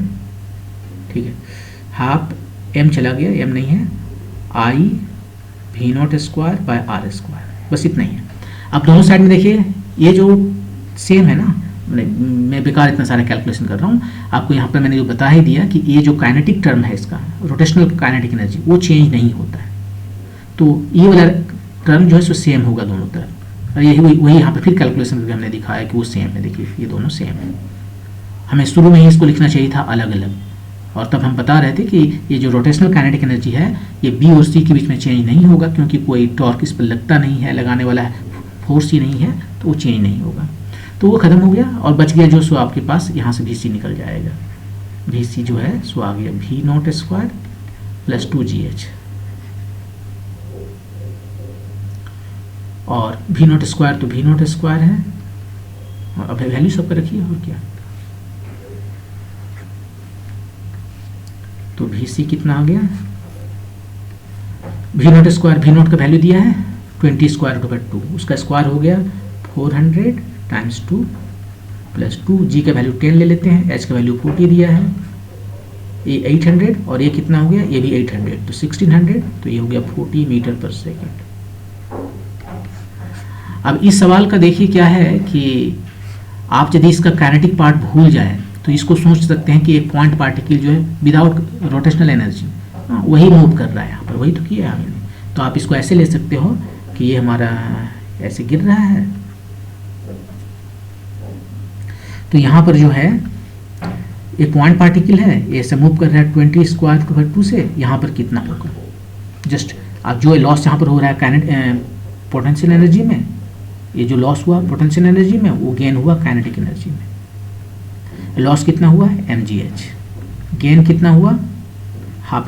ठीक है, हाफ एम चला गया, एम नहीं है, I we not square by R square, बस इतना ही है। अब दोनों साइड में देखिए ये जो सेम है ना, मैं बेकार इतना सारा कैलकुलेशन कर रहा हूँ। आपको यहाँ पर मैंने जो बता ही दिया कि ये जो काइनेटिक टर्म है इसका, रोटेशनल काइनेटिक एनर्जी, वो चेंज नहीं होता है। तो ये वाला टर्म जो है सो सेम होगा दोनों तरफ, और यही वही यहाँ पर फिर कैलकुलेशन करके हमने दिखाया कि वो सेम है। देखिए ये दोनों सेम है। हमें शुरू में ही इसको लिखना चाहिए था अलग अलग, और तब हम बता रहे थे कि ये जो रोटेशनल काइनेटिक एनर्जी है ये बी और सी के बीच में चेंज नहीं होगा, क्योंकि कोई टॉर्क इस पर लगता नहीं है, लगाने वाला फोर्स ही नहीं है, तो वो चेंज नहीं होगा। तो वो खत्म हो गया और बच गया जो सो आपके पास यहाँ से VC निकल जाएगा। VC जो है सो आ गया V0² प्लस 2GH, और V0² तो V0² है, और अब वैल्यू सबका रखिए और क्या। तो VC कितना आ गया, V0² V0 का वैल्यू दिया है 20²/2, उसका स्क्वायर हो गया 400 × 2 प्लस 2, G का वैल्यू 10 ले लेते हैं, H का वैल्यू 40 दिया है, ये 800 और ये कितना हो गया, ये भी 800, तो 1600, तो ये हो गया 40 मीटर/सेकंड। अब इस सवाल का देखिए क्या है कि आप यदि इसका काइनेटिक पार्ट भूल जाए तो इसको सोच सकते हैं कि एक पॉइंट पार्टिकल जो है विदाउट रोटेशनल एनर्जी वही मूव कर रहा है, यहाँ पर वही तो किया है हमने। तो आप इसको ऐसे ले सकते हो कि ये हमारा ऐसे गिर रहा है, तो यहाँ पर जो है एक पॉइंट पार्टिकल है, ये ऐसे मूव कर रहा है 20² से, यहाँ पर कितना होगा, जस्ट अब जो लॉस यहाँ पर हो रहा है पोटेंशियल एनर्जी में, ये जो लॉस हुआ पोटेंशियल एनर्जी में वो गेन हुआ काइनेटिक एनर्जी में। लॉस कितना हुआ है mgh, गेन कितना हुआ 12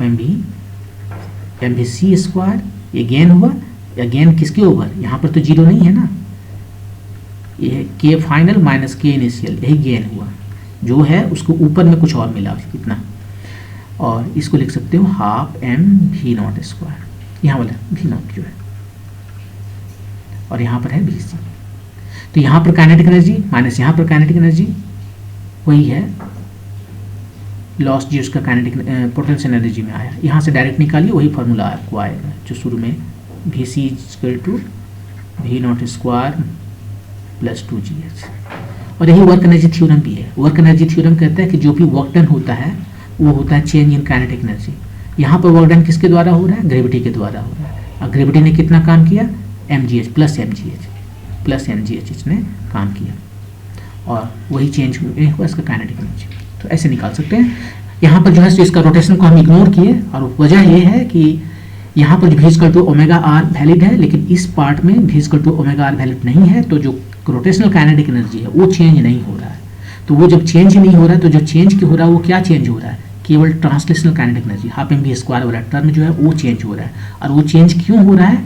mvc², ये गेन हुआ, या गेन किसके ओवर, यहाँ पर तो जीरो नहीं है ना, ये k final minus k initial, यही गेन हुआ, जो है उसको ऊपर में कुछ और मिला कितना, और इसको लिख सकते हो 12 mv0², यहाँ वाला v0 जो है, और यहाँ पर है VC। तो यहाँ पर काइनेटिक एनर्जी माइनस यहाँ पर काइनेटिक एनर्जी वही है, लॉस जी उसका काइनेटिक पोटेंशियल एनर्जी में आया, यहाँ से डायरेक्ट निकालिए, वही फार्मूला आपको आएगा जो शुरू में VC = V0² प्लस 2GH। और यही वर्क एनर्जी थ्योरम भी है। वर्क एनर्जी थ्योरम कहता है कि जो भी वर्क डन होता है वो होता है चेंज इन काइनेटिक एनर्जी। यहाँ पर वर्क डन किसके द्वारा हो रहा है, ग्रेविटी के द्वारा हो रहा है, और ग्रेविटी ने कितना काम किया, mgh प्लस mgh इसने काम किया, और वही चेंज हुआ इसका काइनेटिक एनर्जी। तो ऐसे निकाल सकते हैं। यहाँ पर जो है इसका रोटेशन को हम इग्नोर किए, और वजह ये है कि यहाँ पर V=ω/r वैलिड है, लेकिन इस पार्ट में V=ω/r वैलिड नहीं है, तो जो रोटेशनल काइनेटिक एनर्जी है वो चेंज नहीं हो रहा है। तो वो जब चेंज नहीं हो रहा है तो जो चेंज क्यों हो रहा है, वो क्या चेंज हो रहा है, केवल ट्रांसलेशनल काइनेटिक एनर्जी 12 mv² वाला टर्म जो है वो चेंज हो रहा है। और वो चेंज क्यों हो रहा है,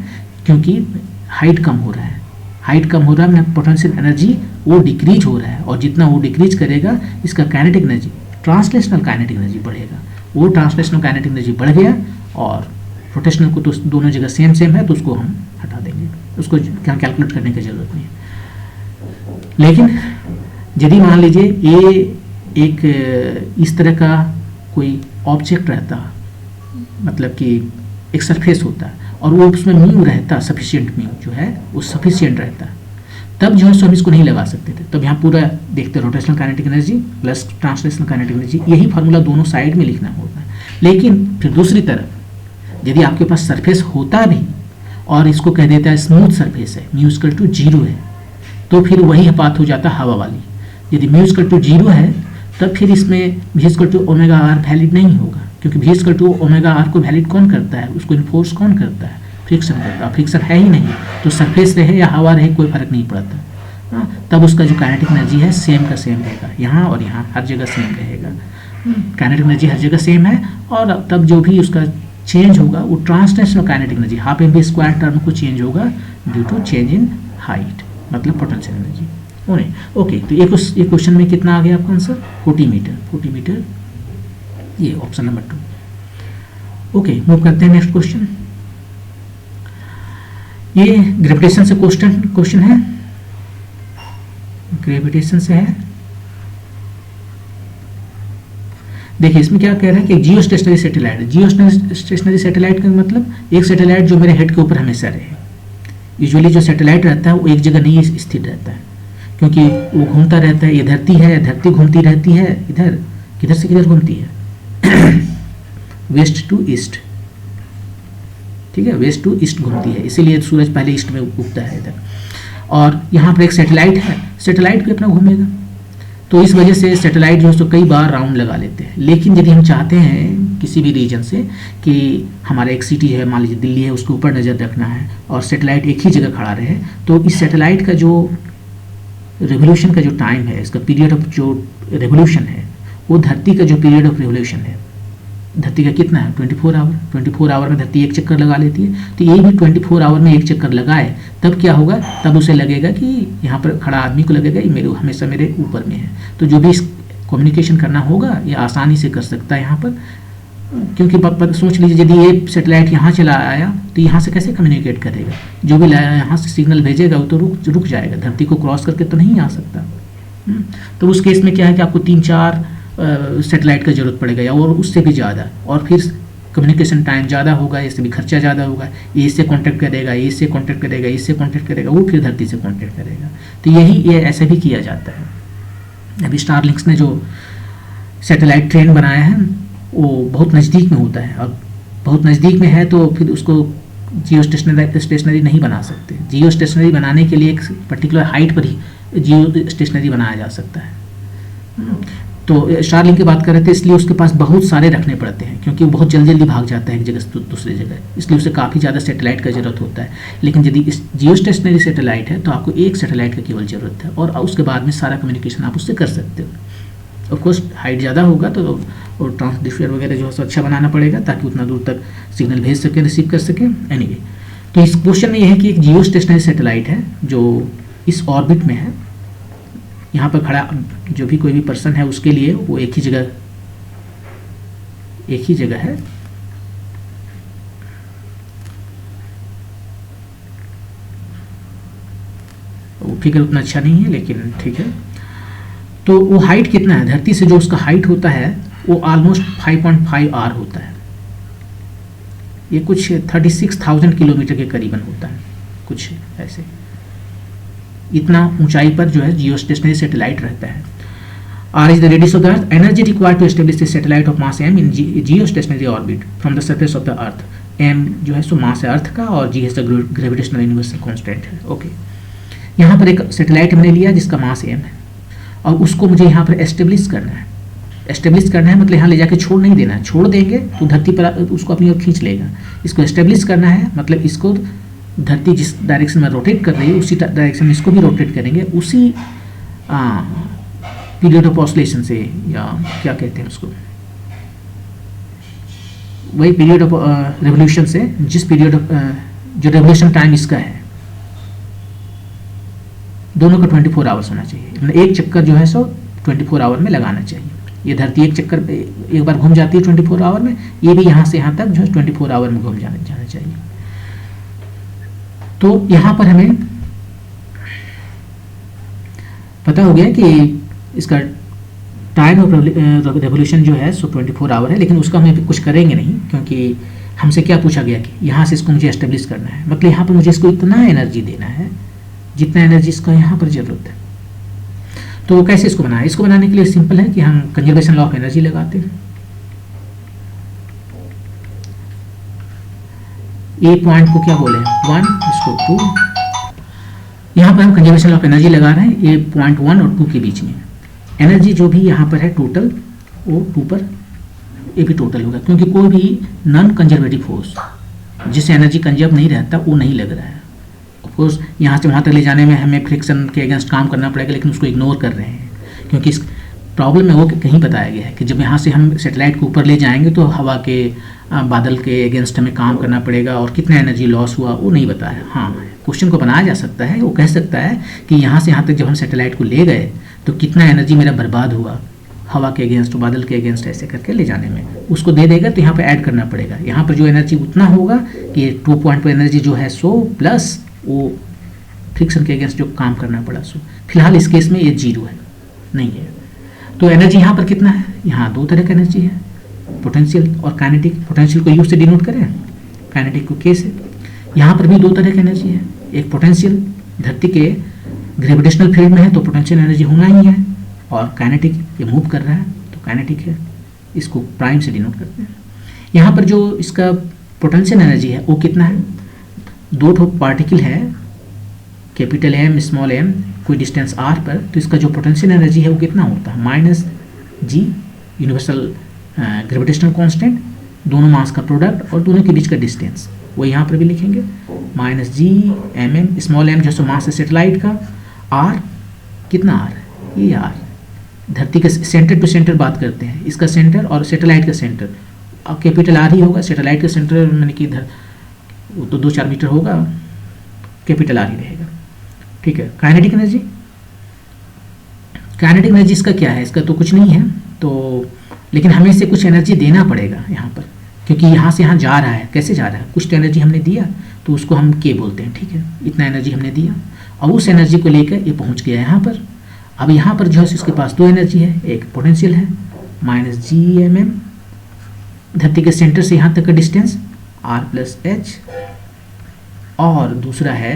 क्योंकि हाइट कम हो रहा है, हाइट कम हो रहा है, पोटेंशियल एनर्जी वो डिक्रीज हो रहा है, और जितना वो डिक्रीज करेगा इसका kinetic energy, translational kinetic energy बढ़ेगा। वो ट्रांसलेशनल काइनेटिक एनर्जी बढ़ गया, और रोटेशनल को तो दोनों जगह सेम है, तो उसको हम हटा देंगे, उसको कैलकुलेट करने की जरूरत नहीं है। लेकिन यदि मान लीजिए ये एक इस तरह का कोई ऑब्जेक्ट रहता, मतलब कि एक सरफेस होता है और वो उसमें म्यू रहता, सफिशिएंट म्यू जो है वो सफिशिएंट रहता, तब जो है सो हम इसको नहीं लगा सकते थे। तब यहाँ पूरा देखते rotational kinetic energy plus translational kinetic energy, यही फार्मूला दोनों साइड में लिखना होगा। लेकिन फिर दूसरी तरफ यदि आपके पास सरफेस होता भी और इसको कह देता है स्मूथ सरफेस है, μ=0 है, तो फिर वही बात हो जाता हवा वाली। यदि μ=0 है तब फिर इसमें V=ω/r वैलिड नहीं होगा, क्योंकि V=ω/r को वैलिड कौन करता है, उसको इन्फोर्स कौन करता है, फ्रिक्शन करता है। फ्रिक्शन है ही नहीं, तो सरफेस रहे या हवा रहे कोई फर्क नहीं पड़ता। तब उसका जो काइनेटिक एनर्जी है सेम का सेम रहेगा, यहाँ और यहाँ हर जगह सेम रहेगा। काइनेटिक एनर्जी हर जगह सेम है, और तब जो भी उसका चेंज होगा वो translational kinetic energy 12 mv² term को चेंज होगा due to change in height, मतलब पोटेंशियल एनर्जी। ओके, तो ये क्वेश्चन में कितना आ गया आपका आंसर, 40 मीटर, ये ऑप्शन नंबर 2। ओके, मूव करते हैं नेक्स्ट क्वेश्चन। ये ग्रेविटेशन से क्वेश्चन है, ग्रेविटेशन से है। देखिए इसमें क्या कह रहा है कि geostationary satellite, geostationary satellite का मतलब एक सैटेलाइट जो मेरे हेड के ऊपर हमेशा रहे। यूजुअली जो सैटेलाइट रहता है वो एक जगह नहीं स्थित रहता है, क्योंकि वो घूमता रहता है, ये धरती है, धरती घूमती रहती है इधर, किधर से किधर घूमती है वेस्ट टू ईस्ट, ठीक है, वेस्ट टू ईस्ट घूमती है, इसीलिए सूरज पहले ईस्ट में उगता है इधर। और यहाँ पर एक सैटेलाइट है, सैटेलाइट भी अपना घूमेगा, तो इस वजह से सैटेलाइट जो है तो कई बार राउंड लगा लेते हैं। लेकिन यदि हम चाहते हैं किसी भी रीजन से कि हमारा एक सिटी है, मान लीजिए दिल्ली है, उसके ऊपर नज़र रखना है और सैटेलाइट एक ही जगह खड़ा रहे, तो इस सैटेलाइट का जो रेवोल्यूशन का जो टाइम है, इसका पीरियड ऑफ जो रेवोल्यूशन है, वो धरती का जो पीरियड ऑफ रेवोल्यूशन है, धरती का कितना है 24 आवर, 24 आवर में धरती एक चक्कर लगा लेती है। तो ये भी 24 आवर में एक चक्कर लगाए तब क्या होगा, तब उसे लगेगा कि यहाँ पर खड़ा आदमी को लगेगा ये मेरे हमेशा मेरे ऊपर में है। तो जो भी कम्युनिकेशन करना होगा ये आसानी से कर सकता है यहाँ पर, क्योंकि सोच लीजिए यदि ये सैटेलाइट यहाँ चला आया तो यहाँ से कैसे कम्युनिकेट करेगा, जो भी यहाँ से सिग्नल भेजेगा वो तो रुक जाएगा, धरती को क्रॉस करके तो नहीं आ सकता। तो उस केस में क्या है कि आपको 3-4 सैटेलाइट का जरूरत पड़ेगा या और उससे भी ज़्यादा, और फिर कम्युनिकेशन टाइम ज़्यादा होगा, इससे भी खर्चा ज़्यादा होगा, ये इससे कांटेक्ट करेगा, ये इससे कांटेक्ट करेगा, इससे कांटेक्ट करेगा, वो फिर धरती से कांटेक्ट करेगा। तो ये ऐसे भी किया जाता है। अभी स्टारलिंक्स ने जो सैटेलाइट ट्रेन बनाया है वो बहुत नज़दीक में होता है, और बहुत नज़दीक में है तो फिर उसको जियो स्टेशनरी नहीं बना सकते। जियो स्टेशनरी बनाने के लिए एक पर्टिकुलर हाइट पर ही जियो स्टेशनरी बनाया जा सकता है। तो स्टारलिंक की बात कर रहे थे, इसलिए उसके पास बहुत सारे रखने पड़ते हैं, क्योंकि वो बहुत जल्दी भाग जाता है एक जगह से दूसरी जगह, इसलिए उसे काफ़ी ज़्यादा सैटेलाइट का ज़रूरत होता है। लेकिन यदि इस जियो स्टेशनरी सैटेलाइट है तो आपको एक सैटेलाइट का केवल ज़रूरत है, और उसके बाद में सारा कम्युनिकेशन आप उससे कर सकते हो। ऑफकोर्स हाइट ज़्यादा होगा तो और ट्रांसड्यूसर वगैरह जो है सो अच्छा बनाना पड़ेगा ताकि उतना दूर तक सिग्नल भेज सकें, रिसीव कर सकें। एनीवे, तो इस क्वेश्चन में यह है कि एक जियो स्टेशनरी सैटेलाइट है जो इस ऑर्बिट में है, यहाँ पर खड़ा जो भी कोई भी पर्सन है उसके लिए वो एक ही जगह है। वो फिगर उतना अच्छा नहीं है लेकिन ठीक है। तो वो हाइट कितना है, धरती से जो उसका हाइट होता है वो ऑलमोस्ट 5.5 आर होता है, ये कुछ 36,000 किलोमीटर के करीबन होता है, कुछ ऐसे इतना ऊंचाई पर जो है जियो स्टेशनरी सैटेलाइट रहता है। R is the radius of the earth, energy required to establish the satellite of mass m in geostationary orbit from the surface of the earth. M जो है सो मास है अर्थ का, और जी है ग्रेविटेशनल यूनिवर्सल कांस्टेंट है। ओके, यहाँ पर एक सैटेलाइट हमने लिया जिसका मास एम है, और उसको मुझे यहाँ पर एस्टेब्लिश करना है। एस्टेब्लिश करना है मतलब यहाँ ले जाके छोड़ नहीं देना है, छोड़ देंगे तो धरती पर उसको अपनी ओर खींच लेगा। इसको एस्टेब्लिश करना है मतलब इसको धरती जिस डायरेक्शन में रोटेट कर रही है उसी डायरेक्शन में इसको भी रोटेट करेंगे, उसी पीरियड ऑफ ऑसिलेशन से, या क्या कहते हैं उसको, वही पीरियड ऑफ रेवोल्यूशन से, जिस पीरियड ऑफ जो रेवोल्यूशन टाइम इसका है, दोनों का 24 आवर्स होना चाहिए। मतलब एक चक्कर जो है सो 24 आवर में लगाना चाहिए। ये धरती एक चक्कर एक बार घूम जाती है 24 आवर में, ये भी यहाँ से यहाँ तक जो है 24 आवर में घूम जाना चाहिए। तो यहाँ पर हमें पता हो गया कि इसका टाइम ऑफ रेवोल्यूशन जो है सो 24 आवर है, लेकिन उसका हम कुछ करेंगे नहीं, क्योंकि हमसे क्या पूछा गया कि यहाँ से इसको मुझे एस्टेब्लिश करना है, मतलब यहाँ पर मुझे इसको इतना एनर्जी देना है जितना एनर्जी इसका यहाँ पर जरूरत है। तो कैसे इसको बनाए, इसको बनाने के लिए सिंपल है कि हम कंजर्वेशन लॉ ऑफ एनर्जी लगाते हैं। ए पॉइंट को क्या बोले 1, इसको 2, यहाँ पर हम कंजर्वेशन ऑफ एनर्जी लगा रहे हैं। ए पॉइंट 1 और 2 के बीच में एनर्जी जो भी यहाँ पर है टोटल, वो 2 पर ए भी टोटल होगा, क्योंकि कोई भी नॉन कंजर्वेटिव फोर्स जिससे एनर्जी कंजर्व नहीं रहता वो नहीं लग रहा है। ऑफकोर्स यहाँ से वहाँ तक ले जाने में हमें फ्रिक्शन के अगेंस्ट काम करना पड़ेगा, लेकिन उसको इग्नोर कर रहे हैं, क्योंकि इस प्रॉब्लम में वो कहीं बताया गया है कि जब यहाँ से हम सैटेलाइट को ऊपर ले जाएंगे तो हवा के बादल के अगेंस्ट हमें काम करना पड़ेगा, और कितना एनर्जी लॉस हुआ वो नहीं बताया। हाँ, क्वेश्चन को बनाया जा सकता है, वो कह सकता है कि यहाँ से यहाँ तक जब हम सैटेलाइट को ले गए तो कितना एनर्जी मेरा बर्बाद हुआ हवा के अगेंस्ट, बादल के अगेंस्ट, ऐसे करके ले जाने में, उसको दे देगा तो यहाँ पर ऐड करना पड़ेगा। यहाँ पर जो एनर्जी उतना होगा कि 2 पॉइंट पर एनर्जी जो है 100 प्लस वो फ्रिक्शन के अगेंस्ट जो काम करना पड़ा सो, फिलहाल इस केस में ये 0 है, नहीं है। तो एनर्जी यहाँ पर कितना है, यहाँ 2 तरह का एनर्जी है, पोटेंशियल और काइनेटिक। पोटेंशियल को यू से डिनोट करें, काइनेटिक को के से। यहाँ पर भी 2 तरह की एनर्जी है, एक पोटेंशियल धरती के ग्रेविटेशनल फील्ड में है तो पोटेंशियल एनर्जी होना ही है, और काइनेटिक ये मूव कर रहा है तो काइनेटिक है, इसको प्राइम से डिनोट करते हैं। यहाँ पर जो इसका पोटेंशियल एनर्जी है वो कितना है, दो ठो पार्टिकल है कैपिटल एम स्मॉल एम कोई डिस्टेंस आर पर, तो इसका जो पोटेंशियल एनर्जी है वो कितना होता है माइनस जी यूनिवर्सल ग्रेविटेशनल कांस्टेंट, दोनों मास का प्रोडक्ट और दोनों के बीच का डिस्टेंस, वो यहाँ पर भी लिखेंगे minus g m m small m जो मास है सेटेलाइट का, आर कितना आर है ये आर, धरती के सेंटर टू सेंटर बात करते हैं, इसका सेंटर और सेटेलाइट का सेंटर कैपिटल आर ही होगा, सेटेलाइट का सेंटर मैंने कि इधर वो तो 2-4 मीटर होगा, कैपिटल आर ही रहेगा। ठीक है, काइनेटिक एनर्जी, काइनेटिक एनर्जी इसका क्या है, इसका तो कुछ नहीं है, तो लेकिन हमें इसे कुछ एनर्जी देना पड़ेगा यहाँ पर, क्योंकि यहाँ से यहाँ जा रहा है, कैसे जा रहा है, कुछ तो एनर्जी हमने दिया तो उसको हम के बोलते हैं। ठीक है, इतना एनर्जी हमने दिया और उस एनर्जी को लेकर ये पहुँच गया यहाँ पर। अब यहाँ पर जो है इसके पास दो एनर्जी है, एक पोटेंशियल है माइनस जी एम एम, धरती के सेंटर से यहाँ तक का डिस्टेंस आर प्लस एच, और दूसरा है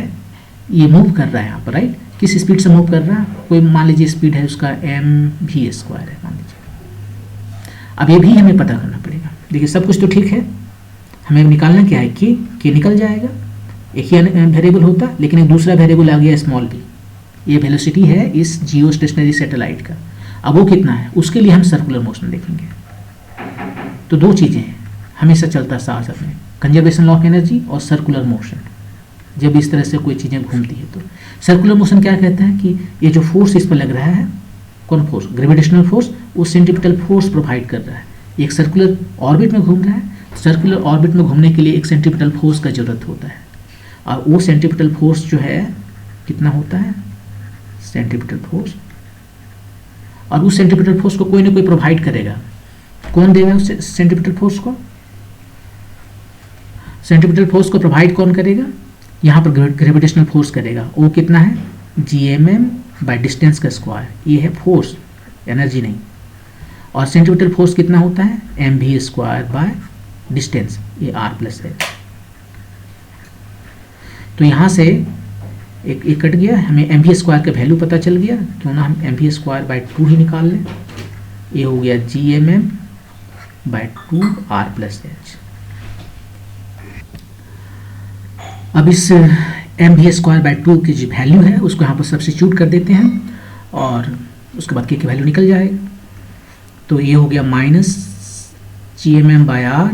ये मूव कर रहा है यहाँ पर, राइट, किस स्पीड से मूव कर रहा है, कोई मान लीजिए स्पीड है उसका एम भी स्क्वायर है मान लीजिए। अब ये भी हमें पता करना पड़ेगा, देखिए सब कुछ तो ठीक है, हमें निकालना क्या है कि निकल जाएगा, एक ही वेरिएबल होता लेकिन एक दूसरा वेरिएबल आ गया स्मॉल बी, ये वेलोसिटी है इस जियो स्टेशनरी सैटेलाइट का, अब वो कितना है उसके लिए हम सर्कुलर मोशन देखेंगे। तो दो चीज़ें हैं हमेशा चलता साथ साथ में, कंजर्वेशन ऑफ एनर्जी और सर्कुलर मोशन, जब इस तरह से कोई चीज़ें घूमती है तो सर्कुलर मोशन क्या कहता है कि ये जो फोर्स इस पर लग रहा है, कौन फोर्स, ग्रेविटेशनल फोर्स, वो सेंट्रीपिटल फोर्स प्रोवाइड कर रहा है, एक सर्कुलर ऑर्बिट में घूम रहा है, सर्कुलर ऑर्बिट में घूमने के लिए एक सेंट्रीपिटल फोर्स का जरूरत होता है, और वो सेंट्रीपिटल फोर्स जो है कितना होता है सेंट्रीपिटल फोर्स, और उस सेंट्रीपिटल फोर्स को कोई ना कोई प्रोवाइड करेगा, कौन देगा उस सेंट्रीपिटल फोर्स को, सेंट्रीपिटल फोर्स को प्रोवाइड कौन करेगा, यहाँ पर ग्रेविटेशनल फोर्स करेगा, वो कितना है g m m by distance का स्क्वायर, ये है फोर्स, एनर्जी नहीं, और सेंट्रीपिटल फोर्स कितना होता है एम भी स्क्वायर बाय डिस्टेंस, ये आर प्लस एच। तो यहाँ से एक कट गया, हमें एम भी स्क्वायर का वैल्यू पता चल गया, क्यों ना हम एम भी स्क्वायर बाई 2 ही निकाल लें, ये हो गया g m m by 2 r plus h. अब इस एम भी स्क्वायर बाई 2 की जो वैल्यू है उसको यहाँ पर सब्स्टिट्यूट कर देते हैं और उसके बाद के वैल्यू निकल जाएगा, तो ये हो गया minus g m m by r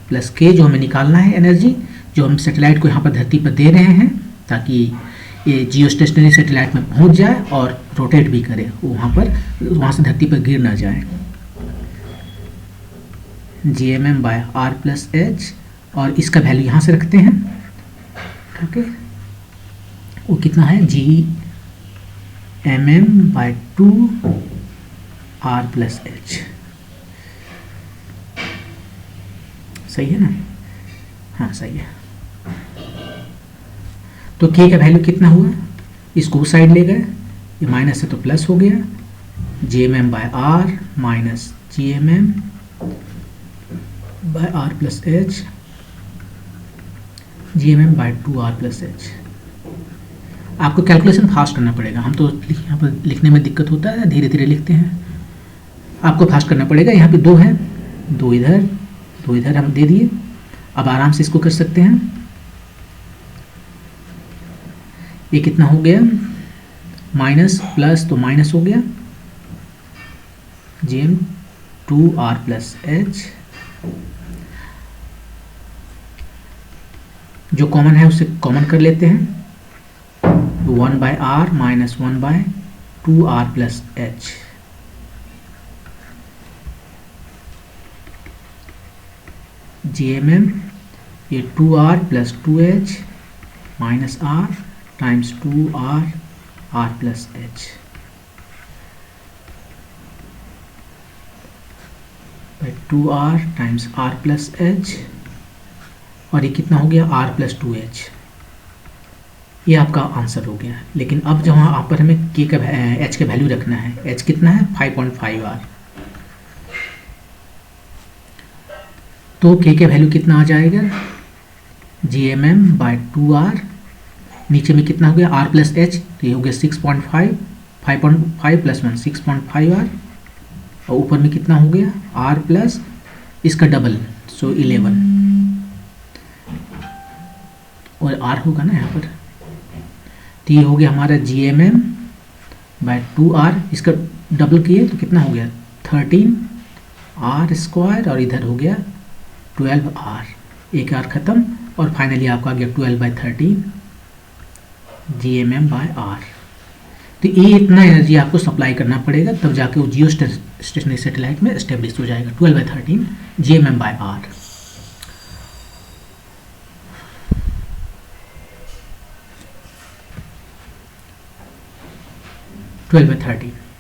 plus के, जो हमें निकालना है एनर्जी, जो हम सेटेलाइट को यहाँ पर धरती पर दे रहे हैं ताकि ये जियो स्टेशनरी सेटेलाइट में पहुँच जाए और रोटेट भी करे, वहाँ से धरती पर गिर ना जाए, g m m by r plus h, और इसका वैल्यू यहाँ से रखते हैं, ओके, वो कितना है g m m by 2 r plus h, सही है ना, हाँ सही है। तो के का वैल्यू कितना हुआ, इसको उस साइड ले गए, ये माइनस है तो प्लस हो गया, g m m by r minus g m m by r plus h, g m m by 2 r plus h. आपको कैलकुलेशन फास्ट करना पड़ेगा, हम तो यहाँ पर लिखने में दिक्कत होता है, धीरे धीरे लिखते हैं, आपको फास्ट करना पड़ेगा। यहाँ पे 2 है, 2 इधर 2 इधर हम दे दिए, अब आराम से इसको कर सकते हैं। ये कितना हो गया, माइनस प्लस तो माइनस हो गया, g m 2 r plus h, जो कॉमन है उसे कॉमन कर लेते हैं, 1 by r minus 1 by 2 r plus h, g m m, ये 2 r plus 2 h minus r times 2 r r plus h by 2 r times r plus h, और ये कितना हो गया आर प्लस 2 एच। ये आपका आंसर हो गया। लेकिन अब जहाँ आप पर हमें के का एच का वैल्यू रखना है, एच कितना है 5.5 आर, तो के का वैल्यू कितना आ जाएगा, g m m by 2 r नीचे में कितना हो गया r प्लस एच, तो ये हो गया 6.5, 5.5 प्लस 1 6.5r, और ऊपर में कितना हो गया r प्लस इसका डबल, सो 11, और r होगा ना यहाँ पर, तो ये हो गया हमारा GMM बाय 2r, इसका डबल किए तो कितना हो गया 13r स्क्वायर, और इधर हो गया 12r, एक r खत्म, और फाइनली आपका आ गया 12/13 GMM बाय r। तो ये इतना एनर्जी आपको सप्लाई करना पड़ेगा, तब जाके वो जियो स्टेशनरी सैटेलाइट में एस्टेब्लिश हो जाएगा, 12/13 GMM by r।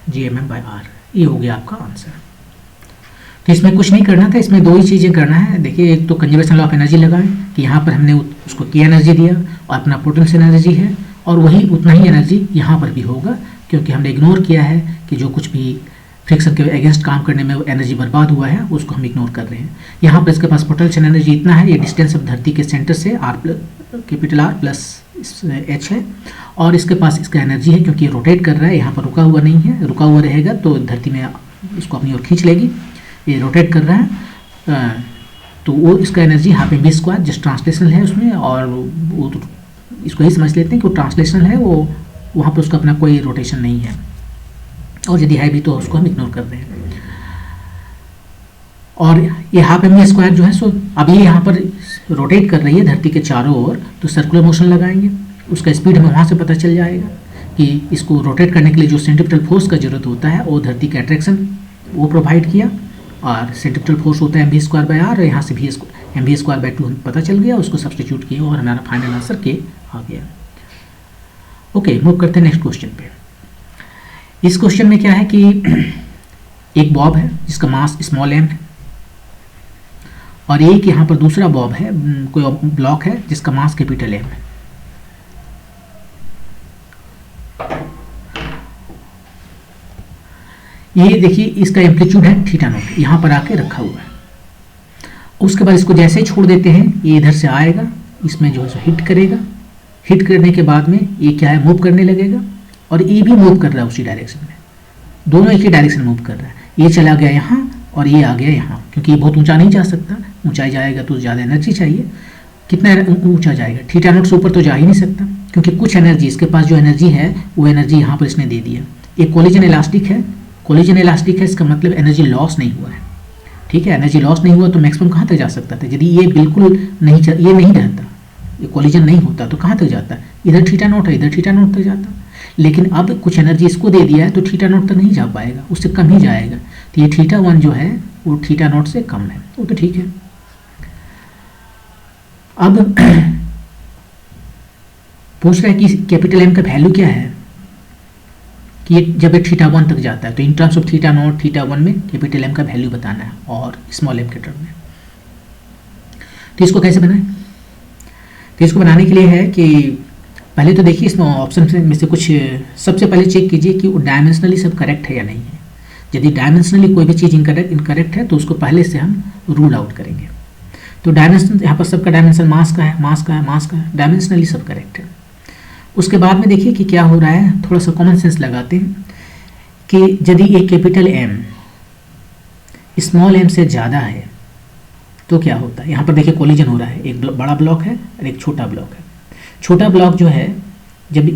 GMM by r, ये हो गया आपका आंसर। तो इसमें कुछ नहीं करना था, इसमें दो ही चीज़ें करना है। देखिए, एक तो कंजर्वेशन लॉ ऑफ एनर्जी लगाएं कि यहाँ पर हमने उसको की एनर्जी दिया और अपना पोटेंशियल एनर्जी है, और वही उतना ही एनर्जी यहाँ पर भी होगा, क्योंकि हमने इग्नोर किया है कि जो कुछ भी फ्रिक्शन के अगेंस्ट काम करने में एनर्जी बर्बाद हुआ है उसको हम इग्नोर कर रहे हैं। यहाँ पर इसके पास पोटेंशियल एनर्जी इतना है, ये डिस्टेंस ऑफ धरती के सेंटर से कैपिटल R प्लस h है, और इसके पास इसका एनर्जी है क्योंकि ये रोटेट कर रहा है, यहाँ पर रुका हुआ नहीं है, रुका हुआ रहेगा तो धरती में इसको अपनी ओर खींच लेगी, ये रोटेट कर रहा है, तो वो इसका एनर्जी यहाँ पे v² जस्ट ट्रांसलेशनल है उसमें, और वो तो इसको ही समझ लेते हैं कि वो ट्रांसलेशनल है, वो वहाँ पर उसका अपना कोई रोटेशन नहीं है, और यदि है भी तो उसको हम इग्नोर कर रहे हैं। और यहाँ पे v² जो है सो अभी यहाँ पर रोटेट कर रही है धरती के चारों ओर, तो सर्कुलर मोशन लगाएंगे, उसका स्पीड हमें वहाँ से पता चल जाएगा कि इसको रोटेट करने के लिए जो सेंट्रीपिटल फोर्स का जरूरत होता है वो धरती का अट्रैक्शन वो प्रोवाइड किया, और सेंट्रीपिटल फोर्स होता है mv² बाय r, और यहाँ से mv² बाय 2 पता चल गया, उसको सब्सटीट्यूट किया और हमारा फाइनल आंसर के आ गया। ओके, मूव करते हैं नेक्स्ट क्वेश्चन पे। इस क्वेश्चन में क्या है कि एक बॉब है जिसका मास स्मॉल m है, और एक यहाँ पर दूसरा बॉब है, कोई ब्लॉक है जिसका मास कैपिटल M है। ये देखिए, इसका एम्पलीट्यूड है θ0, यहाँ पर आके रखा हुआ है। उसके बाद इसको जैसे ही छोड़ देते हैं, ये इधर से आएगा, इसमें जो है हिट करेगा, हिट करने के बाद में ये क्या है मूव करने लगेगा, और ये भी मूव कर रहा है उसी डायरेक्शन में, दोनों एक ही डायरेक्शन मूव कर रहा है। ये चला गया यहाँ और ये आ गया यहाँ, क्योंकि ये बहुत ऊंचा नहीं जा सकता, ऊंचाई जाएगा तो ज़्यादा एनर्जी चाहिए। कितना ऊंचा जाएगा, θ0 से ऊपर तो जा ही नहीं सकता, क्योंकि कुछ एनर्जी इसके पास जो एनर्जी है वो एनर्जी यहाँ पर इसने दे दिया। ये कोलिजन इलास्टिक है, कोलिजन इलास्टिक है, इसका मतलब एनर्जी लॉस नहीं हुआ है, ठीक है। एनर्जी लॉस नहीं हुआ तो मैक्सिमम कहाँ तक जा सकता था, यदि ये बिल्कुल नहीं ये नहीं रहता, ये कोलिजन नहीं होता तो कहाँ तक जाता, इधर θ0 है, इधर θ0 तक जाता। लेकिन अब कुछ एनर्जी इसको दे दिया है तो θ0 तक नहीं जा पाएगा, उससे कम ही जाएगा, तो ये θ1 जो है वो θ0 से कम है, वो तो ठीक है। अब पूछ रहा है कि कैपिटल M का वैल्यू क्या है, कि ये जब ये θ1 तक जाता है तो इन टर्म्स ऑफ θ0 θ1 में कैपिटल M का वैल्यू बताना है, और स्मॉल m के टर्म में। तो इसको कैसे बनाएं, तो इसको बनाने के लिए है कि पहले तो देखिए इसमें ऑप्शन में से कुछ सबसे पहले चेक कीजिए कि वो डायमेंशनली सब करेक्ट है या नहीं है। यदि डायमेंशनली कोई भी चीज़ इनकरेक्ट है तो उसको पहले से हम रूल आउट करेंगे। तो डायमेंशन यहाँ पर सबका डायमेंशन मास का है, मास का है, मास का है, डायमेंशनली सब करेक्ट है। उसके बाद में देखिए कि क्या हो रहा है, थोड़ा सा कॉमन सेंस लगाते हैं कि यदि एक कैपिटल M स्मॉल m से ज़्यादा है तो क्या होता है। यहाँ पर देखिए कोलिजन हो रहा है, एक बड़ा ब्लॉक है और एक छोटा ब्लॉक है। छोटा ब्लॉक जो है, जब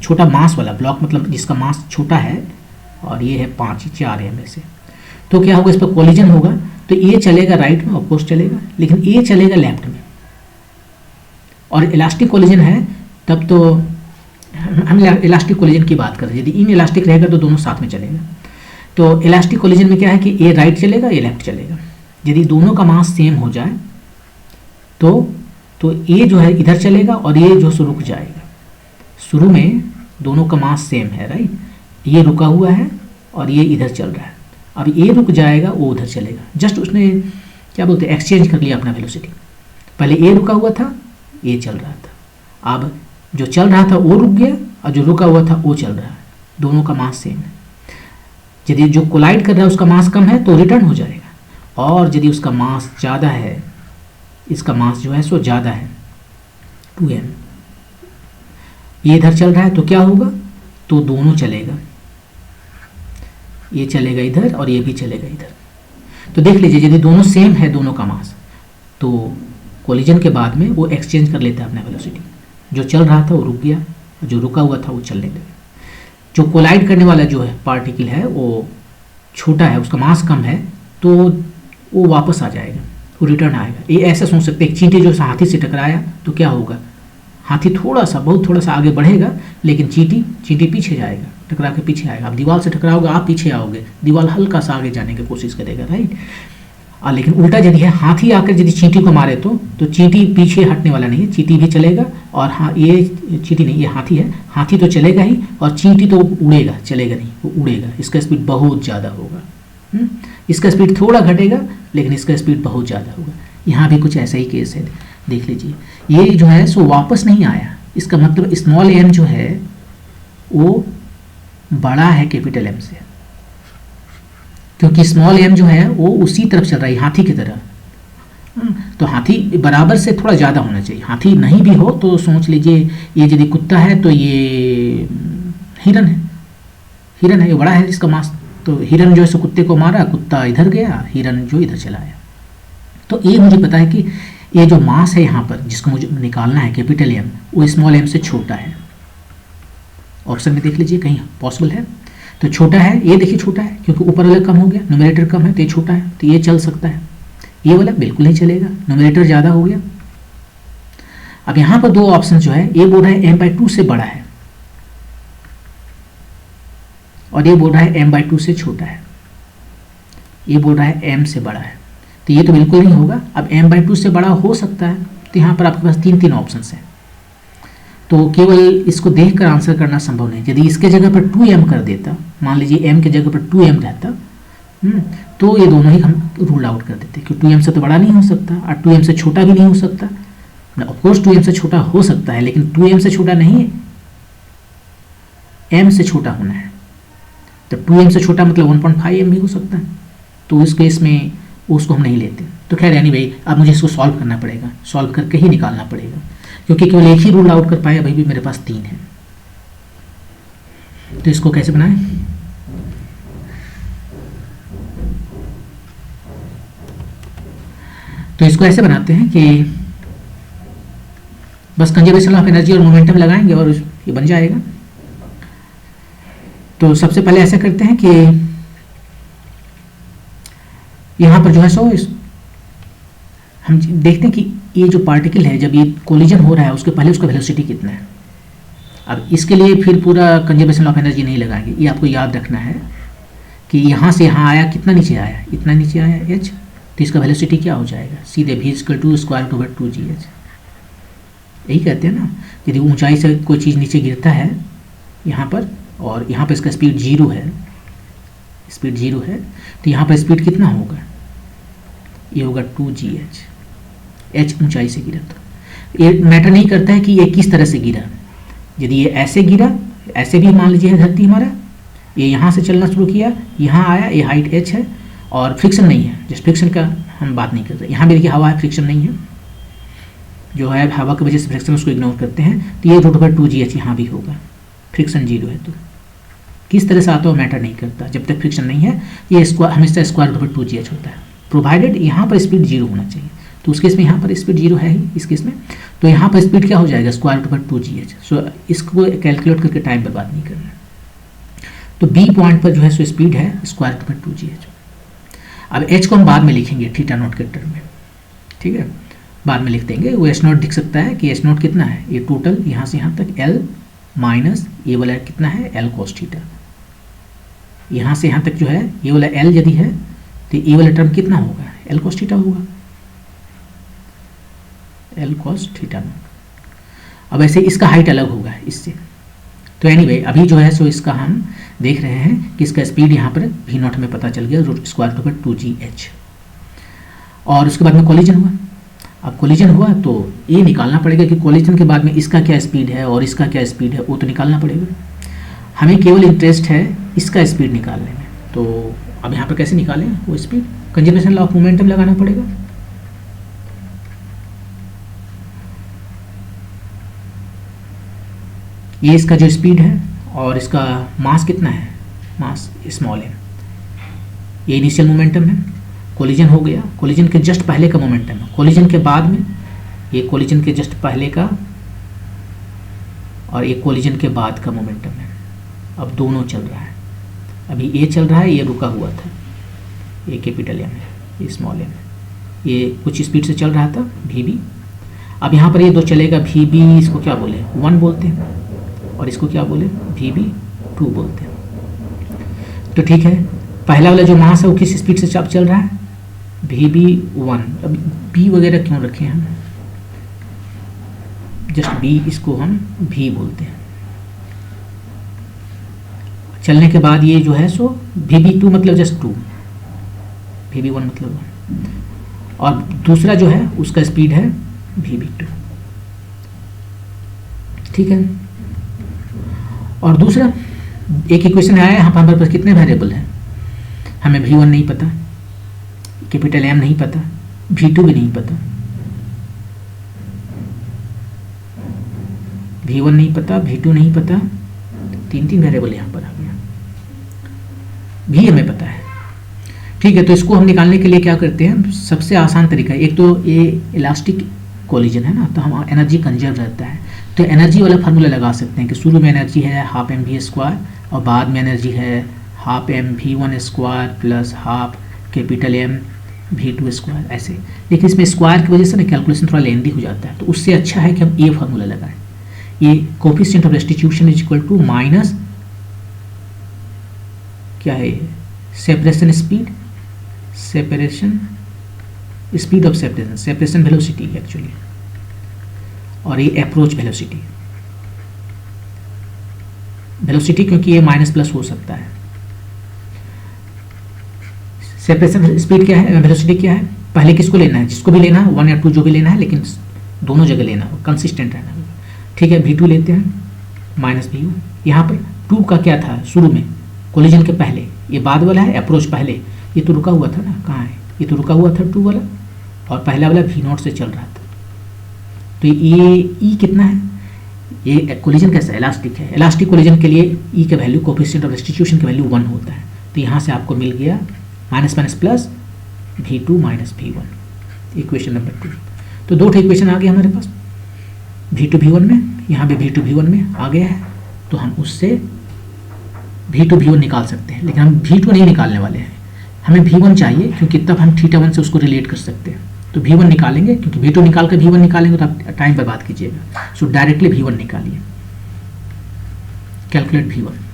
छोटा मास वाला ब्लॉक मतलब जिसका मास छोटा है और ये है 4 है में से, तो क्या होगा, इस पर कोलिजन होगा तो ये चलेगा राइट में, ऑपोज चलेगा, लेकिन ये चलेगा लेफ्ट में। और इलास्टिक कोलिजन है तब तो हम इलास्टिक कोलिजन की बात कर रहे हैं, यदि इन इलास्टिक रहेगा तो दोनों साथ में चलेगा। तो इलास्टिक कोलिजन में क्या है कि ये राइट चलेगा, ये लेफ्ट चलेगा। यदि दोनों का मास सेम हो जाए तो ये जो है इधर चलेगा और ये जो सो रुक जाएगा। शुरू में दोनों का मास सेम है, राइट, ये रुका हुआ है और ये इधर चल रहा है। अब ये रुक जाएगा, वो उधर चलेगा। जस्ट उसने क्या बोलते हैं, एक्सचेंज कर लिया अपना वेलोसिटी। पहले ये रुका हुआ था, ये चल रहा था, अब जो चल रहा था वो रुक गया और जो रुका हुआ था वो चल रहा है। दोनों का मास सेम है। यदि जो कोलाइड कर रहा है उसका मास कम है तो रिटर्न हो जाएगा, और यदि उसका मास ज़्यादा है, इसका मास जो है सो ज़्यादा है 2m, ये इधर चल रहा है तो क्या होगा, तो दोनों चलेगा, ये चलेगा इधर और ये भी चलेगा इधर। तो देख लीजिए यदि दोनों सेम है, दोनों का मास, तो कोलिजन के बाद में वो एक्सचेंज कर लेता है अपना वेलोसिटी। जो चल रहा था वो रुक गया, जो रुका हुआ था वो चलने लगा। जो कोलाइड करने वाला जो है पार्टिकल है वो छोटा है, उसका मास कम है, तो वो वापस आ जाएगा, वो रिटर्न आएगा। ये ऐसा सोच सकते हैं, चींटी जो हाथी से टकराया तो क्या होगा, हाथी थोड़ा सा, बहुत थोड़ा सा आगे बढ़ेगा, लेकिन चींटी पीछे जाएगा, टकरा के पीछे आएगा। आप दीवार से टकराओगे, आप पीछे आओगे, दीवार हल्का सा आगे जाने की कोशिश करेगा, राइट। लेकिन उल्टा यदि है, हाथी आकर यदि चींटी को मारे तो चींटी पीछे हटने वाला नहीं है, चींटी भी चलेगा। और हाँ, ये चींटी नहीं, ये हाथी है, हाथी तो चलेगा ही, और चींटी तो उड़ेगा, चलेगा नहीं, वो उड़ेगा। इसका स्पीड बहुत ज़्यादा होगा। इसका स्पीड थोड़ा घटेगा, लेकिन इसका स्पीड बहुत ज़्यादा होगा। यहाँ भी कुछ ऐसा ही केस है, देख लीजिए। ये जो है सो वापस नहीं आया, इसका मतलब स्मॉल एम जो है वो बड़ा है कैपिटल एम से, क्योंकि स्मॉल एम जो है वो उसी तरफ चल रहा है, हाथी की तरह। तो हाथी बराबर से थोड़ा ज़्यादा होना चाहिए। हाथी नहीं भी हो तो सोच लीजिए, ये यदि कुत्ता है तो ये हिरन है, हिरन है, ये बड़ा है इसका मास। तो हिरन जो है सो कुत्ते को मारा, कुत्ता इधर गया, हिरन जो इधर चला आया। तो ये मुझे पता है कि ये जो मास है यहाँ पर जिसको मुझे निकालना है कैपिटल एम, वो स्मॉल एम से छोटा है। ऑप्शन में देख लीजिए कहीं पॉसिबल है तो छोटा है। ये देखिए छोटा है, क्योंकि ऊपर वाला कम हो गया, न्यूमरेटर कम है तो ये छोटा है, तो ये चल सकता है। ये वाला बिल्कुल नहीं चलेगा, न्यूमरेटर ज़्यादा हो गया। अब यहाँ पर दो ऑप्शन जो है, ये बोल रहा है m/2 से बड़ा है, और ये बोल रहा है m/2 से छोटा है। ये बोल रहा है m से बड़ा है, तो ये तो बिल्कुल नहीं होगा। अब m/2 से बड़ा हो सकता है, तो यहाँ पर आपके पास तीन ऑप्शन हैं। तो केवल इसको देखकर आंसर करना संभव नहीं। यदि इसके जगह पर 2m कर देता, मान लीजिए m के जगह पर 2m रहता, तो ये दोनों ही हम रूल आउट कर देते, क्योंकि 2m से तो बड़ा नहीं हो सकता और 2m से छोटा भी नहीं हो सकता। ऑफकोर्स 2m से छोटा हो सकता है, लेकिन 2m से छोटा नहीं है, m से छोटा होना है। तो 2m से छोटा मतलब 1.5m भी हो सकता है, तो उस केस में उसको हम नहीं लेते। तो खैर यानी भाई अब मुझे इसको सॉल्व करना पड़ेगा, सॉल्व करके ही निकालना पड़ेगा, क्योंकि केवल एक ही रूल आउट कर पाया, अभी भी मेरे पास 3 है। तो इसको कैसे बनाएं? तो इसको ऐसे बनाते हैं कि बस कंजर्वेशन ऑफ एनर्जी और मोमेंटम लगाएंगे और ये बन जाएगा। तो सबसे पहले ऐसा करते हैं कि यहाँ पर जो है सो हम देखते हैं कि ये जो पार्टिकल है जब ये कोलिजन हो रहा है उसके पहले उसका वेलोसिटी कितना है। अब इसके लिए फिर पूरा कंजर्वेशन ऑफ एनर्जी नहीं लगाएंगे, ये आपको याद रखना है कि यहाँ से यहाँ आया, कितना नीचे आया, इतना नीचे आया h, तो इसका वेलोसिटी क्या हो जाएगा, सीधे v=2√2gh। यही कहते हैं ना, यदि ऊंचाई से कोई चीज़ नीचे गिरता है यहाँ पर, और यहाँ पर इसका स्पीड 0 है, स्पीड 0 है, तो यहाँ पर स्पीड कितना होगा, ये होगा 2gh। h ऊंचाई से गिरा, तो ये मैटर नहीं करता है कि ये किस तरह से गिरा। यदि ये ऐसे गिरा, ऐसे भी मान लीजिए धरती हमारा, ये यहाँ से चलना शुरू किया, यहाँ आया, ये हाइट h है और फ्रिक्शन नहीं है, जिस फ्रिक्शन का हम बात नहीं कर रहे। यहाँ भी देखिए हवा है, फ्रिक्शन नहीं है, जो है हवा की वजह से फ्रिक्शन उसको इग्नोर करते हैं, तो ये √2gh यहाँ भी होगा, फ्रिक्शन 0 है। तो किस तरह से आता हो मैटर नहीं करता, जब तक फ्रिक्शन नहीं है ये स्क्वायर हमेशा √2gh होता है, प्रोवाइडेड यहाँ पर स्पीड 0 होना चाहिए। तो उस केस में यहाँ पर स्पीड 0 है ही इस केस में, तो यहाँ पर स्पीड क्या हो जाएगा, √2gh। सो इसको कैलकुलेट करके टाइम बर्बाद नहीं करना। तो बी पॉइंट पर जो है सो स्पीड है √2gh। अब h को हम बाद में लिखेंगे θ0 के टर्म में, ठीक है, बाद में लिख देंगे। वो h0 दिख सकता है कि h0 कितना है, ये टोटल यहाँ से यहाँ तक l माइनस ये वाला कितना है l cos θ। यहाँ से यहाँ तक जो है ये वाला l यदि है तो ये वाला टर्म कितना होगा, l cos θ होगा, l cos θ0। अब ऐसे इसका हाइट अलग होगा इससे। तो एनीवे अभी जो है सो इसका हम देख रहे हैं कि इसका स्पीड यहाँ पर v0 में पता चल गया, √2gh। और उसके बाद में कोलिजन हुआ। अब कोलिजन हुआ तो ये निकालना पड़ेगा कि कोलिजन के बाद में इसका क्या स्पीड है और इसका क्या स्पीड है, वो तो निकालना पड़ेगा। हमें केवल इंटरेस्ट है इसका स्पीड निकालने में। तो अब यहाँ पर कैसे निकालें वो speed, conservation law of momentum लगाना पड़ेगा। ये इसका जो स्पीड है और इसका मास कितना है, मास स्मॉल m, ये इनिशियल मोमेंटम है। कोलिजन हो गया, कोलिजन के जस्ट पहले का मोमेंटम है, कोलिजन के बाद में, ये कोलिजन के जस्ट पहले का और ये कोलिजन के बाद का मोमेंटम है। अब दोनों चल रहा है, अभी ये चल रहा है, ये रुका हुआ था, ये कैपिटल M है, ये स्मॉल m है, ये कुछ स्पीड से चल रहा था Vb। अब यहाँ पर ये दो चलेगा Vb, इसको क्या बोले 1 बोलते हैं, और इसको क्या बोले Vb 2 बोलते हैं। तो ठीक है, पहला वाला जो मास है वो किस स्पीड से चल रहा है, Vb 1। अब B वगैरह क्यों रखे हैं हम, जस्ट B, इसको हम V बोलते हैं। चलने के बाद ये जो है सो Vb2 मतलब जस्ट 2, Vb1 मतलब 1, और दूसरा जो है उसका स्पीड है Vb2। ठीक है, और दूसरा एक इक्वेशन आया है, यहाँ पर हमारे पास कितने वेरिएबल हैं, हमें V1 नहीं पता, कैपिटल M नहीं पता, V2 भी नहीं पता, V1 नहीं पता, V2 नहीं पता, तीन वेरिएबल यहाँ पर आ गया, V हमें पता है। ठीक है, तो इसको हम निकालने के लिए क्या करते हैं, सबसे आसान तरीका है, एक तो ये इलास्टिक कोलिजन है ना, तो हम एनर्जी कंजर्व रहता है, तो एनर्जी वाला फार्मूला लगा सकते हैं कि शुरू में एनर्जी है हाफ mv² और बाद में एनर्जी है half mv1² plus half capital M v2², ऐसे। लेकिन इसमें स्क्वायर की वजह से ना कैलकुलेशन थोड़ा लेंदी हो जाता है, तो उससे अच्छा है कि हम ये फार्मूला लगाएं, ये coefficient of restitution is equal to minus क्या है, separation speed, separation speed of separation, separation velocity actually, और ये अप्रोच वेलोसिटी, वेलोसिटी क्योंकि ये माइनस प्लस हो सकता है। सेपरेशन स्पीड क्या है, वेलोसिटी क्या है, पहले किसको लेना है, जिसको भी लेना है 1 या 2 जो भी लेना है, लेकिन दोनों जगह लेना हो, कंसिस्टेंट रहना हो। ठीक है, V2 लेते हैं माइनस V1, यहाँ पर 2 का क्या था शुरू में कोलिजन के पहले, ये बाद वाला है, अप्रोच पहले, ये तो रुका हुआ था ना, कहाँ है, ये तो रुका हुआ था 2 वाला, और पहला वाला V0 से चल रहा था। तो ये E कितना है, ये कोलिजन कैसा इलास्टिक है, इलास्टिक कोलिजन के लिए E का वैल्यू कोफिशिएंट ऑफ रेस्टिट्यूशन का वैल्यू 1 होता है, तो यहाँ से आपको मिल गया minus minus plus V2 minus V1, equation number 2। तो दो इक्वेशन आ गए हमारे पास, V2 V1 में, यहाँ भी V2 V1 में आ गया है, तो हम उससे V2 V1 निकाल सकते हैं, लेकिन हम V2 नहीं निकालने वाले हैं, हमें V1 चाहिए, क्योंकि तब हम θ1 से उसको रिलेट कर सकते हैं। तो V1 निकालेंगे, क्योंकि V2 निकाल कर V1 निकालेंगे तो आप टाइम बर्बाद कीजिएगा, सो डायरेक्टली V1 निकालिए, कैलकुलेट V1।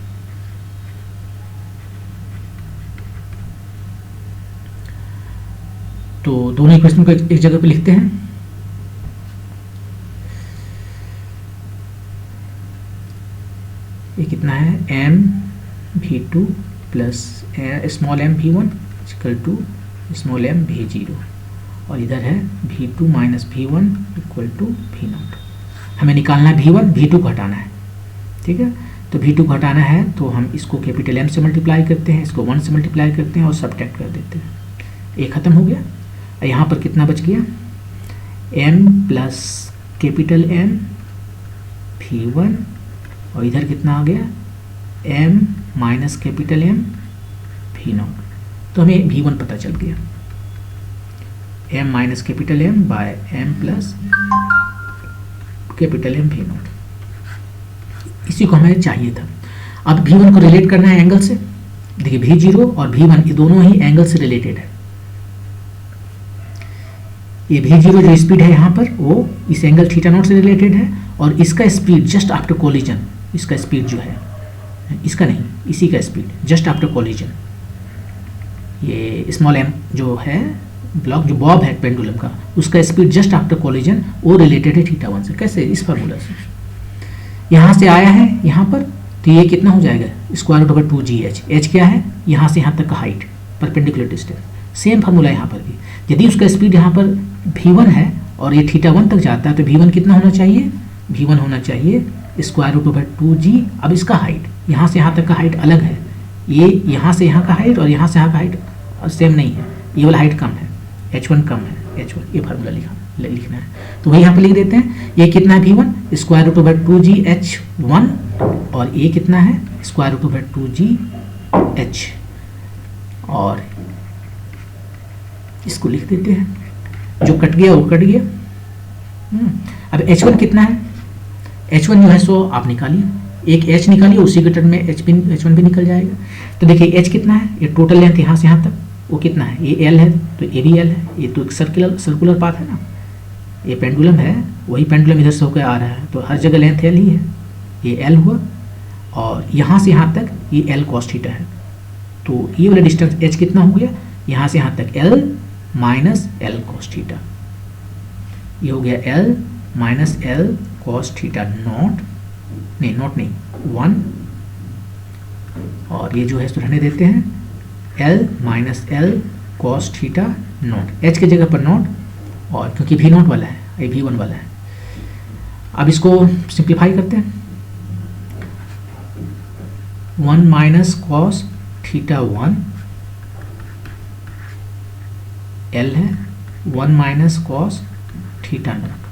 तो दोनों इक्वेशन को एक जगह पे लिखते हैं। ये कितना है, mv2 plus small m v1 equal to small m v0, और इधर है v2 minus v1 equal to v0। हमें निकालना है v1, v2 को हटाना है। ठीक है, तो v2 को हटाना है तो हम इसको कैपिटल M से मल्टीप्लाई करते हैं, इसको 1 से मल्टीप्लाई करते हैं और सब्ट्रैक्ट कर देते हैं, ये खत्म हो गया। यहाँ पर कितना बच गया, m plus capital M v1, और इधर कितना आ गया, m minus capital M v0। तो हमें v1 पता चल गया, m minus capital M by m plus capital M v0, इसी को हमें चाहिए था। अब v1 को रिलेट करना है एंगल से, देखिए v0 और v1 ये दोनों ही एंगल से रिलेटेड है। ये v0 जो स्पीड है यहाँ पर वो इस एंगल θ0 से रिलेटेड है, और इसका स्पीड जस्ट आफ्टर कोलिजन, इसका स्पीड जो है, इसका नहीं, इसी का स्पीड जस्ट आफ्टर कोलिजन, ये स्मॉल m जो है ब्लॉक, जो बॉब है पेंडुलम का, उसका स्पीड जस्ट आफ्टर कोलिजन वो रिलेटेड है θ1 से। कैसे, इस फार्मूला से, यहाँ से आया है यहाँ पर, तो ये कितना हो जाएगा, square root over 2gh, h क्या है, यहाँ से यहाँ तक का height, perpendicular distance. Same formula यहाँ पर भी, यदि उसका स्पीड यहाँ पर v1 है और ये θ1 तक जाता है, तो v1 कितना होना चाहिए, v1 होना चाहिए स्क्वायर रूट ओवर 2g। अब इसका हाइट, यहाँ से यहाँ तक का हाइट अलग है, ये यहाँ से यहाँ का हाइट और यहाँ से यहाँ का हाइट सेम नहीं है, ये वाला हाइट कम है, h1 कम है, h1, ये फार्मूला लिखा। लिखना है, तो वही यहाँ पे लिख देते हैं। ये कितना है V1 square root over 2GH1 और ये कितना है स्क्वायर रूट ओवर 2GH, और इसको लिख देते हैं, जो कट गया वो कट गया। अब H1 कितना है, H1 जो है सो आप निकालिए, एक H निकालिए, उसी के टर्म में H1 भी निकल जाएगा। तो देखिए H कितना है, ये टोटल लेंथ यहाँ से यहाँ तक वो कितना है, ये L है तो ये भी L है, ये तो एक सर्कुलर पाथ है ना, ये पेंडुलम है, वही पेंडुलम इधर से होकर आ रहा है, तो हर जगह लेंथ L ही है, ये L हुआ, और यहाँ से यहाँ तक ये L cos थीटा है। तो ये वाला डिस्टेंस H कितना हो गया, यहाँ से यहाँ तक L minus L cos theta, ये हो गया L minus L cos theta naught नहीं 1, और ये जो है इसको रहने देते हैं L minus L cos theta naught, H की जगह पर नॉट, और क्योंकि V नॉट वाला है, ये V1 वाला है। अब इसको सिंप्लीफाई करते हैं, 1 माइनस cos थीटा 1 L है, 1 माइनस cos थीटा नॉट,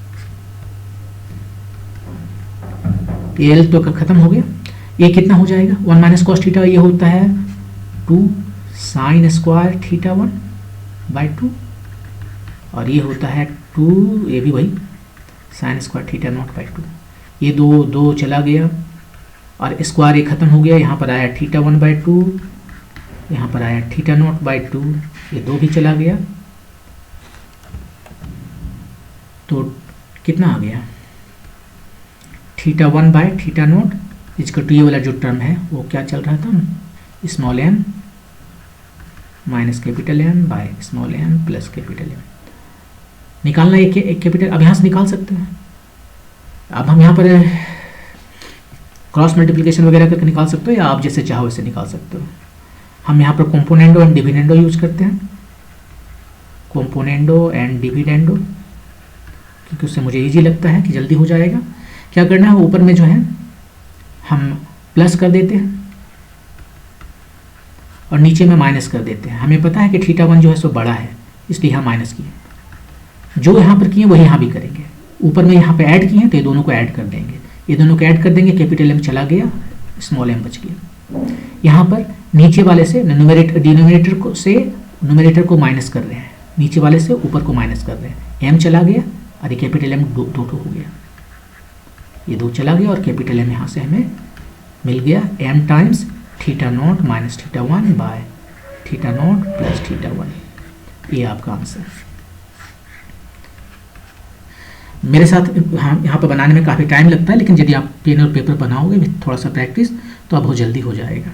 ये L तो खत्म हो गया। ये कितना हो जाएगा, 1 माइनस cos थीटा, ये होता है 2 साइन स्क्वायर थीटा 1 बाई 2, और ये होता है 2, ये भी वही sine square theta naught by 2, ये दो चला गया, और स्क्वायर ये खत्म हो गया, यहाँ पर आया थीटा 1 बाई 2, यहाँ पर आया थीटा नॉट बाई 2, ये 2 भी चला गया, तो कितना आ गया, थीटा 1 बाई थीटा नॉट इसका टू, ये वाला जो टर्म है वो क्या चल रहा था, small m minus capital M by small m plus capital M। निकालना एक कैपिटल, अब यहाँ से निकाल सकते हैं। अब हम यहाँ पर क्रॉस मल्टीप्लिकेशन वगैरह करके निकाल सकते हो, या आप जैसे चाहो वैसे निकाल सकते हो। हम यहाँ पर कॉम्पोनेंडो एंड डिविडेंडो यूज करते हैं, कॉम्पोनेंडो एंड डिविडेंडो, क्योंकि उससे मुझे इजी लगता है कि जल्दी हो जाएगा। क्या करना है, ऊपर में जो है हम प्लस कर देते हैं और नीचे में माइनस कर देते हैं। हमें पता है कि थीटा 1 जो है सो बड़ा है, इसलिए हम माइनस किए, जो यहाँ पर किए वही यहाँ भी करेंगे। ऊपर में यहाँ पे ऐड किए तो ये दोनों को ऐड कर देंगे, ये दोनों को ऐड कर देंगे, कैपिटल M चला गया, स्मॉल m बच गया। यहाँ पर नीचे वाले से डिनोमिनेटर को से न्यूमरेटर को माइनस कर रहे हैं, नीचे वाले से ऊपर को माइनस कर रहे हैं, m चला गया और ये कैपिटल M दो हो गया, ये 2 चला गया, और कैपिटल M यहाँ से हमें मिल गया m times theta naught minus theta 1 by theta naught plus theta 1। ये आपका आंसर। मेरे साथ यहाँ पर बनाने में काफ़ी टाइम लगता है, लेकिन यदि आप पेन और पेपर बनाओगे विथ थोड़ा सा प्रैक्टिस तो आप बहुत जल्दी हो जाएगा।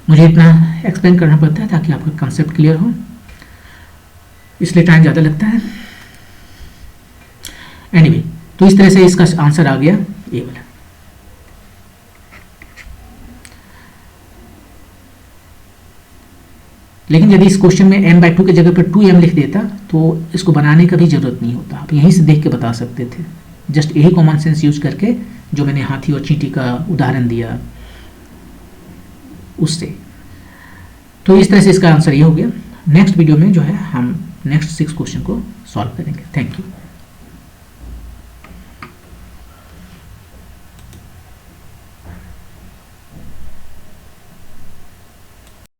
मुझे इतना एक्सप्लेन करना पड़ता है ताकि आपका कंसेप्ट क्लियर हो, इसलिए टाइम ज़्यादा लगता है। एनीवे, तो इस तरह से इसका आंसर आ गया ये वाला। लेकिन यदि इस क्वेश्चन में m/2 की जगह पर 2m लिख देता तो इसको बनाने का भी जरूरत नहीं होता, आप यहीं से देख के बता सकते थे, जस्ट यही कॉमन सेंस यूज करके, जो मैंने हाथी और चींटी का उदाहरण दिया उससे। तो इस तरह से इसका आंसर ये हो गया। नेक्स्ट वीडियो में जो है हम नेक्स्ट 6 क्वेश्चन को सॉल्व करेंगे। Thank you.